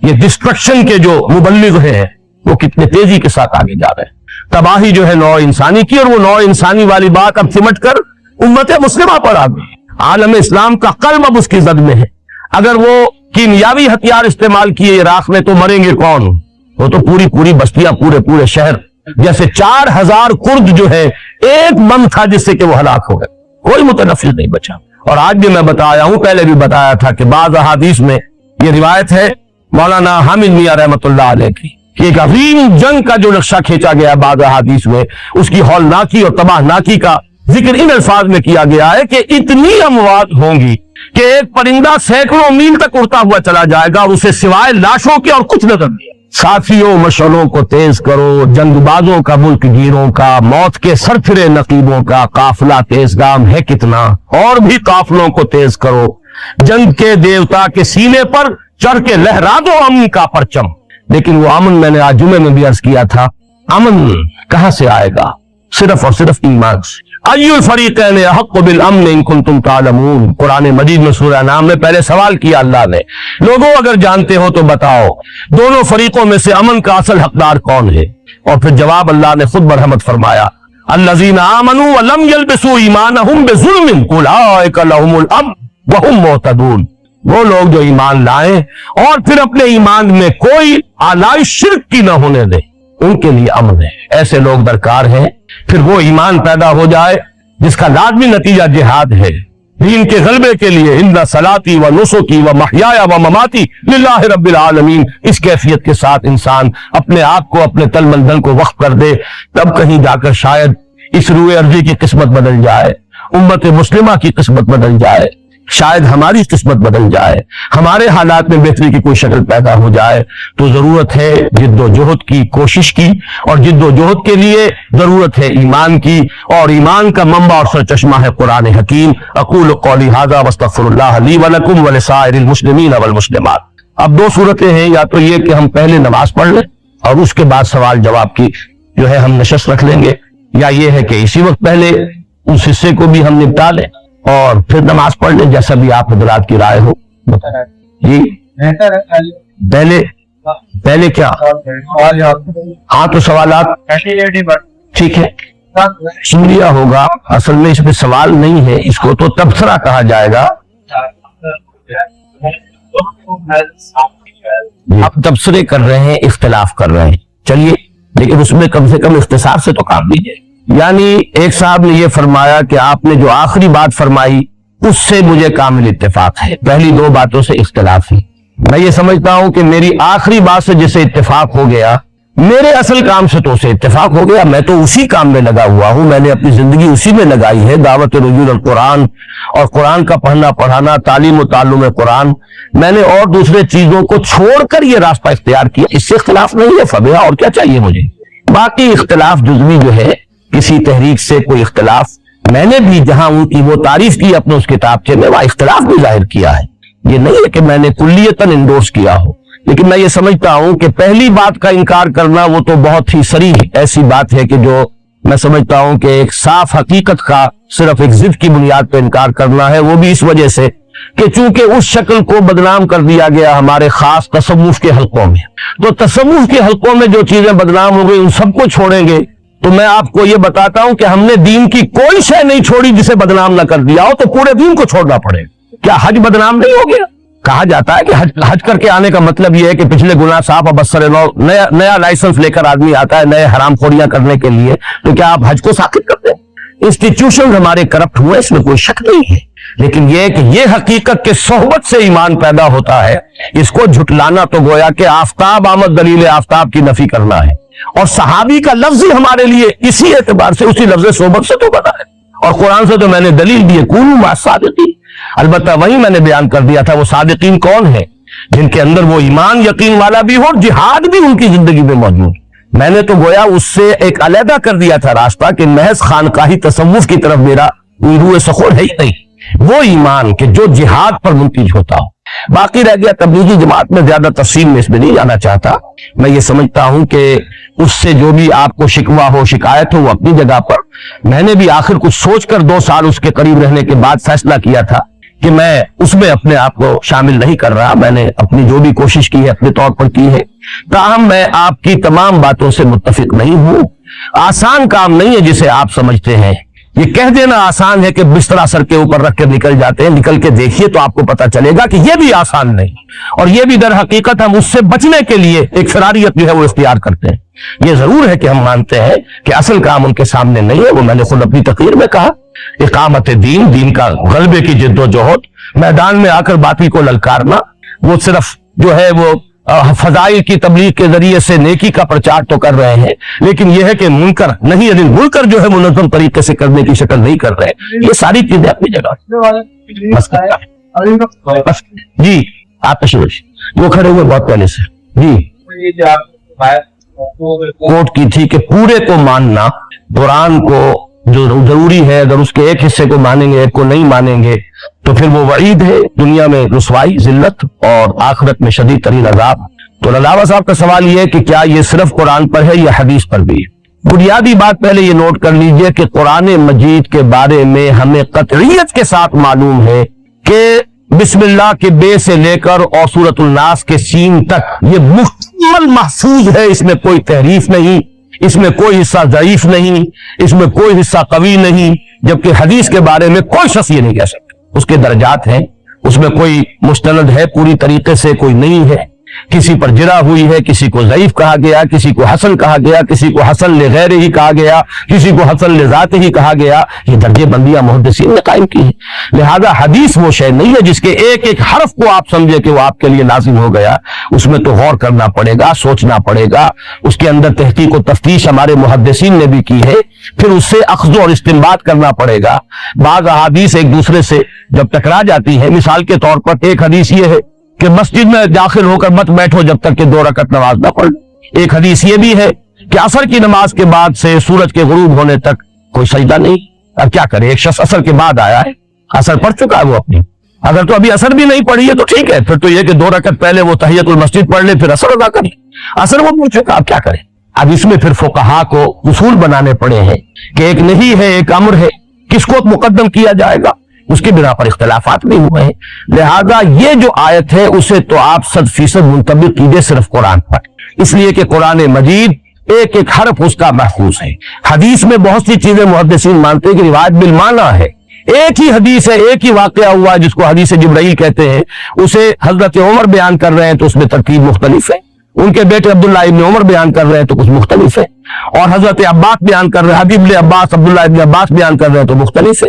یہ ڈسٹرکشن کے جو مبلغ ہیں وہ کتنے تیزی کے ساتھ آگے جا رہے ہیں. تباہی جو ہے نوع انسانی کی، اور وہ نوع انسانی والی بات اب سمٹ کر امت مسلمہ پر آ گئی. عالم اسلام کا قلب اب اس کی زد میں ہے. اگر وہ کیمیاوی ہتھیار استعمال کیے عراق میں تو مریں گے کون؟ وہ تو پوری بستیاں، پورے شہر، جیسے 4000 کرد جو ہے ایک بم تھا جس سے کہ وہ ہلاک ہو گئے، کوئی متنفذ نہیں بچا. اور آج بھی میں بتایا ہوں، پہلے بھی بتایا تھا کہ بعض احادیث میں یہ روایت ہے مولانا حامد میاں رحمۃ اللہ علیہ کی کہ ایک عظیم جنگ کا جو نقشہ کھینچا گیا بعض احادیث میں، اس کی ہولناکی اور تباہ ناکی کا ذکر ان الفاظ میں کیا گیا ہے کہ اتنی اموات ہوں گی کہ ایک پرندہ سینکڑوں میل تک اڑتا ہوا چلا جائے گا اور اسے سوائے لاشوں کے اور کچھ نظر نہیں. ساتھیوں مشعلوں کو تیز کرو. جنگ بازوں کا ملک گیروں کا، موت کے سر پھرے نقیبوں کا قافلہ تیز گام ہے کتنا. اور بھی قافلوں کو تیز کرو. جنگ کے دیوتا کے سینے پر چڑھ کے لہرا دو امن کا پرچم. لیکن وہ امن میں نے آج جمعے میں بھی عرض کیا تھا، امن کہاں سے آئے گا؟ صرف اور صرف ایمان سے. ای الفریقین احق بالامن ان کنتم تعلمون. قرآن مجید میں سورہ انعام میں پہلے سوال کیا اللہ نے، لوگوں اگر جانتے ہو تو بتاؤ دونوں فریقوں میں سے امن کا اصل حقدار کون ہے؟ اور پھر جواب اللہ نے خود برحمت فرمایا، الذین آمنوا ولم یلبسوا ایمانہم بظلم اولئک لہم الامن وہم مہتدون. وہ لوگ جو ایمان لائیں اور پھر اپنے ایمان میں کوئی آلائش شرک کی نہ ہونے دیں، ان کے لیے امن ہے. ایسے لوگ درکار ہیں. پھر وہ ایمان پیدا ہو جائے جس کا لازمی نتیجہ جہاد ہے دین کے غلبے کے لیے. ان صلاتی و نسکی و محیایا و مماتی للہ رب العالمین. اس کیفیت کے ساتھ انسان اپنے آپ کو، اپنے تن من دھن کو وقف کر دے، تب کہیں جا کر شاید اس روئے ارضی کی قسمت بدل جائے، امت مسلمہ کی قسمت بدل جائے. شاید ہماری قسمت بدل جائے، ہمارے حالات میں بہتری کی کوئی شکل پیدا ہو جائے، تو ضرورت ہے جد و جہد کی، کوشش کی، اور جد و جہد کے لیے ضرورت ہے ایمان کی، اور ایمان کا منبع اور سرچشمہ ہے قرآن حکیم۔ اقول قولی ھذا واستغفر اللہ لی ولکم ولسائر المسلمین والمسلمات۔ اب دو صورتیں ہیں، یا تو یہ کہ ہم پہلے نماز پڑھ لیں اور اس کے بعد سوال جواب کی جو ہے ہم نشست رکھ لیں گے، یا یہ ہے کہ اسی وقت پہلے اس حصے کو بھی ہم نپٹا لیں اور پھر نماز پڑھ لیں، جیسا بھی آپ حضرات کی رائے ہو۔ جی پہلے کیا؟ ہاں تو سوالات ٹھیک ہے، سن ہوگا، اصل میں اس پہ سوال نہیں ہے، اس کو تو تبصرہ کہا جائے گا۔ آپ تبصرے کر رہے ہیں، اختلاف کر رہے ہیں، چلیے، لیکن اس میں کم سے کم اختصار سے تو کام لیجیے۔ یعنی ایک صاحب نے یہ فرمایا کہ آپ نے جو آخری بات فرمائی اس سے مجھے کامل اتفاق ہے، پہلی دو باتوں سے اختلاف ہے۔ میں یہ سمجھتا ہوں کہ میری آخری بات سے جسے اتفاق ہو گیا، میرے اصل کام سے تو اسے اتفاق ہو گیا، میں تو اسی کام میں لگا ہوا ہوں، میں نے اپنی زندگی اسی میں لگائی ہے، دعوت رجوع القرآن اور قرآن کا پڑھنا پڑھانا، تعلیم و تعلم قرآن، میں نے اور دوسرے چیزوں کو چھوڑ کر یہ راستہ اختیار کیا، اس سے اختلاف نہیں ہے، فبیہ، اور کیا چاہیے مجھے؟ باقی اختلاف جزوی جو ہے، کسی تحریک سے کوئی اختلاف، میں نے بھی جہاں ان کی وہ تعریف کی اپنے اس کتابچے میں، وہاں اختلاف بھی ظاہر کیا ہے، یہ نہیں ہے کہ میں نے کلیتاً انڈورس کیا ہو، لیکن میں یہ سمجھتا ہوں کہ پہلی بات کا انکار کرنا وہ تو بہت ہی صریح ایسی بات ہے کہ جو میں سمجھتا ہوں کہ ایک صاف حقیقت کا صرف ایک ضد کی بنیاد پہ انکار کرنا ہے، وہ بھی اس وجہ سے کہ چونکہ اس شکل کو بدنام کر دیا گیا ہمارے خاص تصوف کے حلقوں میں، تو تصوف کے حلقوں میں جو چیزیں بدنام ہو گئی ان سب کو چھوڑیں گے تو میں آپ کو یہ بتاتا ہوں کہ ہم نے دین کی کوئی شے نہیں چھوڑی جسے بدنام نہ کر دیا ہو، تو پورے دین کو چھوڑنا پڑے گا۔ کیا حج بدنام نہیں ہو گیا؟ کہا جاتا ہے کہ حج کر کے آنے کا مطلب یہ ہے کہ پچھلے گناہ صاف اب بسر نو، نیا لائسنس لے کر آدمی آتا ہے نئے حرام خوریاں کرنے کے لیے، تو کیا آپ حج کو ساقط کر دیں؟ انسٹیٹیوشن ہمارے کرپٹ ہوئے، اس میں کوئی شک نہیں ہے، لیکن یہ کہ یہ حقیقت کے صحبت سے ایمان پیدا ہوتا ہے، اس کو جھٹلانا تو گویا کہ آفتاب آمد دلیل آفتاب کی نفی کرنا ہے، اور صحابی کا لفظ ہی ہمارے لیے اسی اعتبار سے اسی لفظ صحبت سے تو بنا ہے، اور قرآن سے تو میں نے دلیل دی ہے، کونوا مع الصادقین۔ البتہ وہی میں نے بیان کر دیا تھا وہ صادقین کون ہیں، جن کے اندر وہ ایمان یقین والا بھی ہو، جہاد بھی ان کی زندگی میں موجود۔ میں نے تو گویا اس سے ایک علیحدہ کر دیا تھا راستہ کہ محض خانقاہی تصوف کی طرف میرا روح سخن ہے ہی نہیں، وہ ایمان کہ جو جہاد پر منتج ہوتا ہو۔ باقی رہ گیا تبلیغی جماعت میں زیادہ تفصیل میں اس میں نہیں جانا چاہتا، میں یہ سمجھتا ہوں کہ اس سے جو بھی آپ کو شکوہ ہو، شکایت ہو، وہ اپنی جگہ پر۔ میں نے بھی آخر کچھ سوچ کر 2 سال اس کے قریب رہنے کے بعد فیصلہ کیا تھا کہ میں اس میں اپنے آپ کو شامل نہیں کر رہا، میں نے اپنی جو بھی کوشش کی ہے اپنے طور پر کی ہے، تاہم میں آپ کی تمام باتوں سے متفق نہیں ہوں۔ آسان کام نہیں ہے جسے آپ سمجھتے ہیں، یہ کہہ دینا آسان ہے کہ بستر سر کے اوپر رکھ کے نکل جاتے ہیں، نکل کے دیکھیے تو آپ کو پتا چلے گا کہ یہ بھی آسان نہیں، اور یہ بھی در حقیقت ہم اس سے بچنے کے لیے ایک فراریت جو ہے وہ اختیار کرتے ہیں۔ یہ ضرور ہے کہ ہم مانتے ہیں کہ اصل کام ان کے سامنے نہیں ہے، وہ میں نے خود اپنی تقریر میں کہا، اقامت دین، دین کا غلبے کی جد و جہد، میدان میں آ کر باطل کو للکارنا، وہ صرف جو ہے وہ فضائل کی تبلیغ کے ذریعے سے نیکی کا پرچار تو کر رہے ہیں، لیکن یہ ہے کہ منکر نہیں، یعنی منکر جو ہے منظم طریقے سے کرنے کی شکل نہیں کر رہے۔ یہ ساری چیزیں اپنی جگہ۔ جی آپ تشریف، وہ کھڑے ہوئے بہت پہلے سے۔ جی کوٹ کی تھی کہ پورے کو ماننا، قرآن کو جو ضروری ہے، اگر اس کے ایک حصے کو مانیں گے ایک کو نہیں مانیں گے تو پھر وہ وعید ہے، دنیا میں رسوائی، ذلت، اور آخرت میں شدید ترین عذاب۔ تو رضاوہ صاحب کا سوال یہ ہے کہ کیا یہ صرف قرآن پر ہے یا حدیث پر بھی؟ بنیادی بات پہلے یہ نوٹ کر لیجئے کہ قرآن مجید کے بارے میں ہمیں قطعیت کے ساتھ معلوم ہے کہ بسم اللہ کے بے سے لے کر اور سورۃ الناس کے سین تک یہ مکمل محفوظ ہے، اس میں کوئی تحریف نہیں، اس میں کوئی حصہ ضعیف نہیں، اس میں کوئی حصہ قوی نہیں، جبکہ حدیث کے بارے میں کوئی شخص یہ نہیں کہہ سکتا۔ اس کے درجات ہیں، اس میں کوئی مستند ہے پوری طریقے سے، کوئی نہیں ہے، کسی پر جرح ہوئی ہے، کسی کو ضعیف کہا گیا، کسی کو حسن کہا گیا، کسی کو حسن لغیر ہی کہا گیا، کسی کو حسن لذات ہی کہا گیا. یہ درجے بندیاں محدثین نے قائم کی ہیں. لہذا حدیث وہ شے نہیں ہے جس کے ایک ایک حرف کو آپ سمجھے کہ وہ آپ کے لیے لازم ہو گیا. اس میں تو غور کرنا پڑے گا، سوچنا پڑے گا، اس کے اندر تحقیق و تفتیش ہمارے محدثین نے بھی کی ہے، پھر اس سے اخذ اور استنباط کرنا پڑے گا. بعض احادیث ایک دوسرے سے جب ٹکرا جاتی ہیں، مثال کے طور پر ایک حدیث یہ ہے کہ مسجد میں داخل ہو کر مت بیٹھو جب تک کہ 2 رکعت نماز نہ پڑھ. ایک حدیث یہ بھی ہے کہ عصر کی نماز کے بعد سے سورج کے غروب ہونے تک کوئی سجدہ نہیں. اب کیا کرے، ایک شخص عصر کے بعد آیا ہے، عصر پڑھ چکا ہے وہ اپنی، اگر تو ابھی عصر بھی نہیں پڑھی ہے تو ٹھیک ہے، پھر تو یہ کہ 2 رکعت پہلے وہ تحیت المسجد پڑھ لے پھر عصر ادا کرے. عصر وہ پڑھ چکا، اب کیا کرے. اب اس میں پھر فقہا کو اصول بنانے پڑے ہیں کہ ایک نہیں ہے ایک امر ہے، کس کو مقدم کیا جائے گا، اس کی بنا پر اختلافات بھی ہوئے ہیں. لہذا یہ جو آیت ہے اسے تو آپ 100% منطبق کیجئے صرف قرآن پر، اس لیے کہ قرآن مجید ایک ایک حرف اس کا محفوظ ہے. حدیث میں بہت سی چیزیں محدثین مانتے ہیں کہ روایت بالمعنی ہے، ایک ہی حدیث ہے، ایک ہی واقعہ ہوا ہے جس کو حدیث جبرائیل کہتے ہیں، اسے حضرت عمر بیان کر رہے ہیں تو اس میں ترکیب مختلف ہے، ان کے بیٹے عبداللہ ابن عمر بیان کر رہے ہیں تو کچھ مختلف ہے، اور حضرت عباس بیان کر رہے ہیں، حبیب عباس عبداللہ ابن عباس بیان کر رہے ہیں تو مختلف ہے،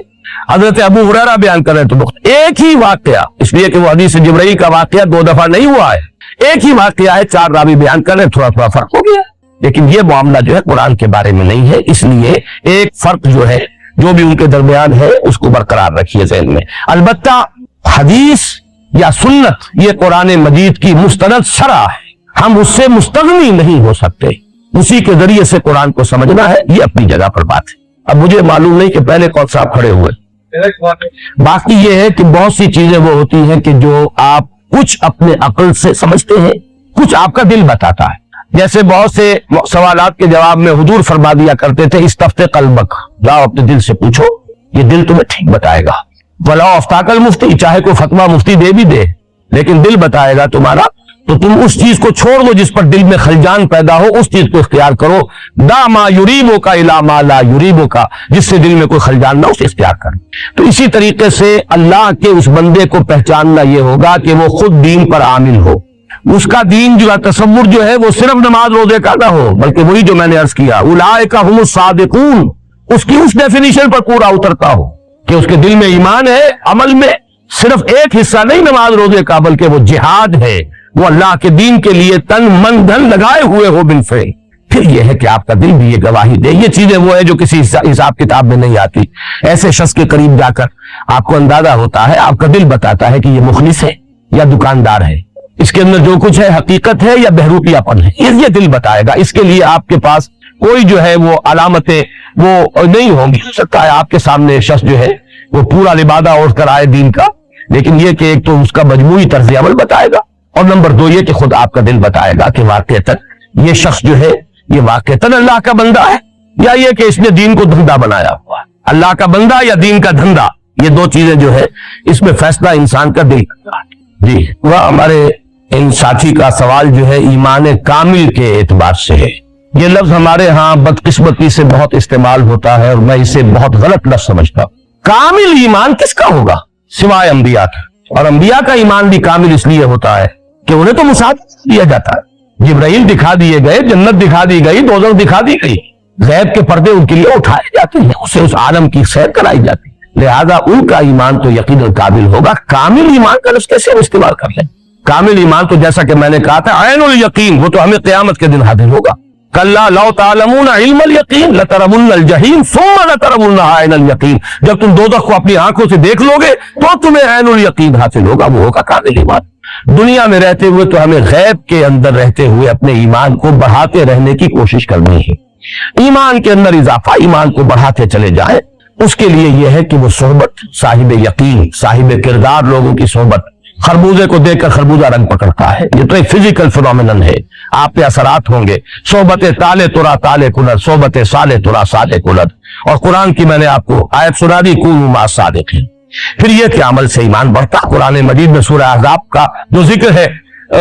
حضرت ابو ہریرہ بیان کر رہے ہیں تو مختلف. ایک ہی واقعہ، اس لیے کہ وہ حدیث جبرائیل کا واقعہ 2 دفعہ نہیں ہوا ہے، ایک ہی واقعہ ہے، 4 راوی بیان کر رہے ہیں، تھوڑا تھوڑا فرق ہو گیا. لیکن یہ معاملہ جو ہے قرآن کے بارے میں نہیں ہے، اس لیے ایک فرق جو ہے جو بھی ان کے درمیان ہے اس کو برقرار رکھیے ذہن میں. البتہ حدیث یا سنت یہ قرآن مجید کی مستند شرح ہے، ہم اس سے مستغنی نہیں ہو سکتے، اسی کے ذریعے سے قرآن کو سمجھنا ہے، یہ اپنی جگہ پر بات ہے. اب مجھے معلوم نہیں کہ پہلے کون صاحب کھڑے ہوئے. باقی یہ ہے کہ بہت سی چیزیں وہ ہوتی ہیں کہ جو آپ کچھ اپنے عقل سے سمجھتے ہیں، کچھ آپ کا دل بتاتا ہے. جیسے بہت سے سوالات کے جواب میں حضور فرما دیا کرتے تھے استفتِ قلبک، جاؤ اپنے دل سے پوچھو، یہ دل تمہیں ٹھیک بتائے گا. وَلَوْ أَفْتَاكَ الْمُفْتِي، چاہے کوئی فتویٰ مفتی دے بھی دے لیکن دل بتائے گا تمہارا، تو تم اس چیز کو چھوڑ دو جس پر دل میں خلجان پیدا ہو، اس چیز کو اختیار کرو. دا ما یریبک الی ما لا یریبک، جس سے دل میں کوئی خلجان نہ اسے اختیار کر. تو اسی طریقے سے اللہ کے اس بندے کو پہچاننا یہ ہوگا کہ وہ خود دین پر عامل ہو، اس کا دین جو تصور جو ہے وہ صرف نماز روزے کا نہ ہو، بلکہ وہی جو میں نے عرض کیا اولئک هم الصادقون، اس کی اس ڈیفینیشن پر پورا اترتا ہو کہ اس کے دل میں ایمان ہے، عمل میں صرف ایک حصہ نہیں نماز روزے کا بلکہ وہ جہاد ہے، وہ اللہ کے دین کے لیے تن من دھن لگائے ہوئے ہو بالفعل. پھر یہ ہے کہ آپ کا دل بھی یہ گواہی دے. یہ چیزیں وہ ہے جو کسی حساب کتاب میں نہیں آتی. ایسے شخص کے قریب جا کر آپ کو اندازہ ہوتا ہے، آپ کا دل بتاتا ہے کہ یہ مخلص ہے یا دکاندار ہے، اس کے اندر جو کچھ ہے حقیقت ہے یا بہروپیہ پن ہے، یہ دل بتائے گا. اس کے لیے آپ کے پاس کوئی جو ہے وہ علامتیں وہ نہیں ہوں گی. ہو سکتا ہے آپ کے سامنے شخص جو ہے وہ پورا لبادہ اوڑھ کر آئے دین کا، لیکن یہ کہ ایک تو اس کا مجموعی طرز عمل بتائے گا، اور نمبر 2 یہ کہ خود آپ کا دل بتائے گا کہ واقعتاً یہ شخص جو ہے یہ واقعتاً اللہ کا بندہ ہے، یا یہ کہ اس نے دین کو دھندا بنایا ہوا ہے. اللہ کا بندہ یا دین کا دھندا، یہ 2 چیزیں جو ہے اس میں فیصلہ انسان کا دل کرتا ہے. جی وہ ہمارے ان ساتھی کا سوال جو ہے ایمان کامل کے اعتبار سے ہے. یہ لفظ ہمارے ہاں بدقسمتی سے بہت استعمال ہوتا ہے اور میں اسے بہت غلط لفظ سمجھتا ہوں. کامل ایمان کس کا ہوگا سوائے انبیاء کا، اور انبیاء کا ایمان بھی کامل اس لیے ہوتا ہے کہ انہیں تو مصادق دیا جاتا ہے. جبرائیل دکھا دیے گئے، جنت دکھا دی گئی، دوزخ دکھا دی گئی، غیب کے پردے ان کے لیے اٹھائے جاتے ہیں، اسے اس عالم کی سیر کرائی جاتی ہے. لہذا ان کا ایمان تو یقیناً قابل ہوگا. کامل ایمان کا لفظ کیسے ہم استعمال کر لیں؟ کامل ایمان تو جیسا کہ میں نے کہا تھا عین الیقین، وہ تو ہمیں قیامت کے دن حاضر ہوگا. کلا لو تعلمون علم الیقین لترون الجحیم ثم لترونها عین الیقین، جب تم دوزخ کو اپنی آنکھوں سے دیکھ لو گے تو تمہیں عین الیقین حاصل ہوگا، وہ ہوگا کامل ایمان. دنیا میں رہتے ہوئے تو ہمیں غیب کے اندر رہتے ہوئے اپنے ایمان کو بڑھاتے رہنے کی کوشش کرنی ہے. ایمان کے اندر اضافہ، ایمان کو بڑھاتے چلے جائیں. اس کے لیے یہ ہے کہ وہ صحبت صاحب یقین، صاحب کردار لوگوں کی صحبت. خربوزے کو دیکھ کر خربوزہ رنگ پکڑتا ہے، یہ تو ایک فزیکل فنومینن ہے، آپ پہ اثرات ہوں گے. صحبت تالے ترا تالے کلر، صحبت سالے ترا سالے کلر. اور قرآن کی میں نے آپ کو آیت سنا دی کونوا مع الصادقین. پھر یہ کہ عمل سے ایمان بڑھتا. قرآن مجید میں سورہ احزاب کا جو ذکر ہے،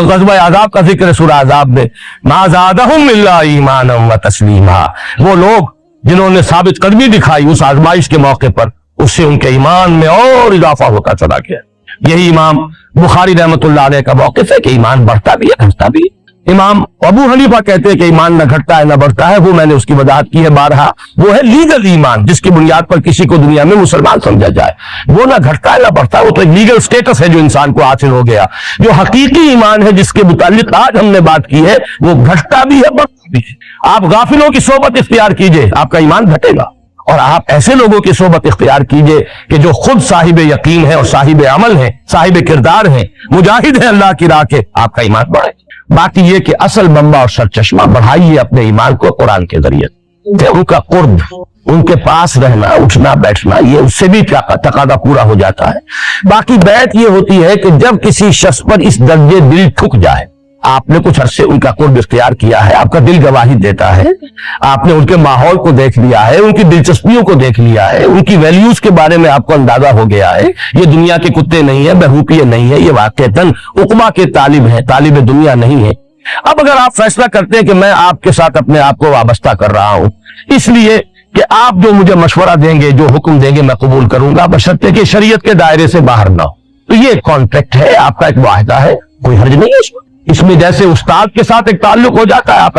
غزوہ احزاب کا ذکر ہے سورہ احزاب میں، ما زادہم الا ایمانا و تسلیما. وہ لوگ جنہوں نے ثابت قدمی دکھائی اس آزمائش کے موقع پر، اس سے ان کے ایمان میں اور اضافہ ہوتا چلا گیا. یہی امام بخاری رحمۃ اللہ علیہ کا موقف ہے کہ ایمان بڑھتا بھی ہے گھٹتا بھی ہے۔ امام ابو حنیفہ کہتے ہیں کہ ایمان نہ گھٹتا ہے نہ بڑھتا ہے، وہ میں نے اس کی وضاحت کی ہے بارہا، وہ ہے لیگل ایمان جس کی بنیاد پر کسی کو دنیا میں مسلمان سمجھا جائے، وہ نہ گھٹتا ہے نہ بڑھتا ہے، وہ تو ایک لیگل سٹیٹس ہے جو انسان کو حاصل ہو گیا۔ جو حقیقی ایمان ہے جس کے متعلق آج ہم نے بات کی ہے وہ گھٹتا بھی ہے بڑھتا بھی ہے۔ آپ غافلوں کی صحبت اختیار کیجئے، آپ کا ایمان گھٹے گا، اور آپ ایسے لوگوں کی صحبت اختیار کیجئے کہ جو خود صاحب یقین ہے اور صاحب عمل ہے، صاحب کردار ہیں، مجاہد ہیں اللہ کی راہ کے، آپ کا ایمان بڑھے۔ باقی یہ کہ اصل منبع اور سرچشمہ بڑھائیے اپنے ایمان کو قرآن کے ذریعے، کہ ان کا قرب، ان کے پاس رہنا، اٹھنا بیٹھنا، یہ اس سے بھی تقاضا پورا ہو جاتا ہے۔ باقی بیعت یہ ہوتی ہے کہ جب کسی شخص پر اس درجے دل ٹھک جائے، آپ نے کچھ عرصے ان کا قرب اختیار کیا ہے، آپ کا دل گواہی دیتا ہے، آپ نے ان کے ماحول کو دیکھ لیا ہے، ان کی دلچسپیوں کو دیکھ لیا ہے، ان کی ویلیوز کے بارے میں آپ کو اندازہ ہو گیا ہے، یہ دنیا کے کتے نہیں ہے، بہوپیے نہیں ہے، یہ واقعتاً عقبہ کے طالب ہے، طالب دنیا نہیں ہے۔ اب اگر آپ فیصلہ کرتے ہیں کہ میں آپ کے ساتھ اپنے آپ کو وابستہ کر رہا ہوں اس لیے کہ آپ جو مجھے مشورہ دیں گے، جو حکم دیں گے میں قبول کروں گا، بشرطے کہ شریعت کے دائرے سے باہر نہ ہو، تو یہ ایک کانٹریکٹ ہے، آپ کا ایک معاہدہ ہے، کوئی حرج نہیں ہے اس میں جیسے استاد کے ساتھ ایک تعلق ہو جاتا ہے، آپ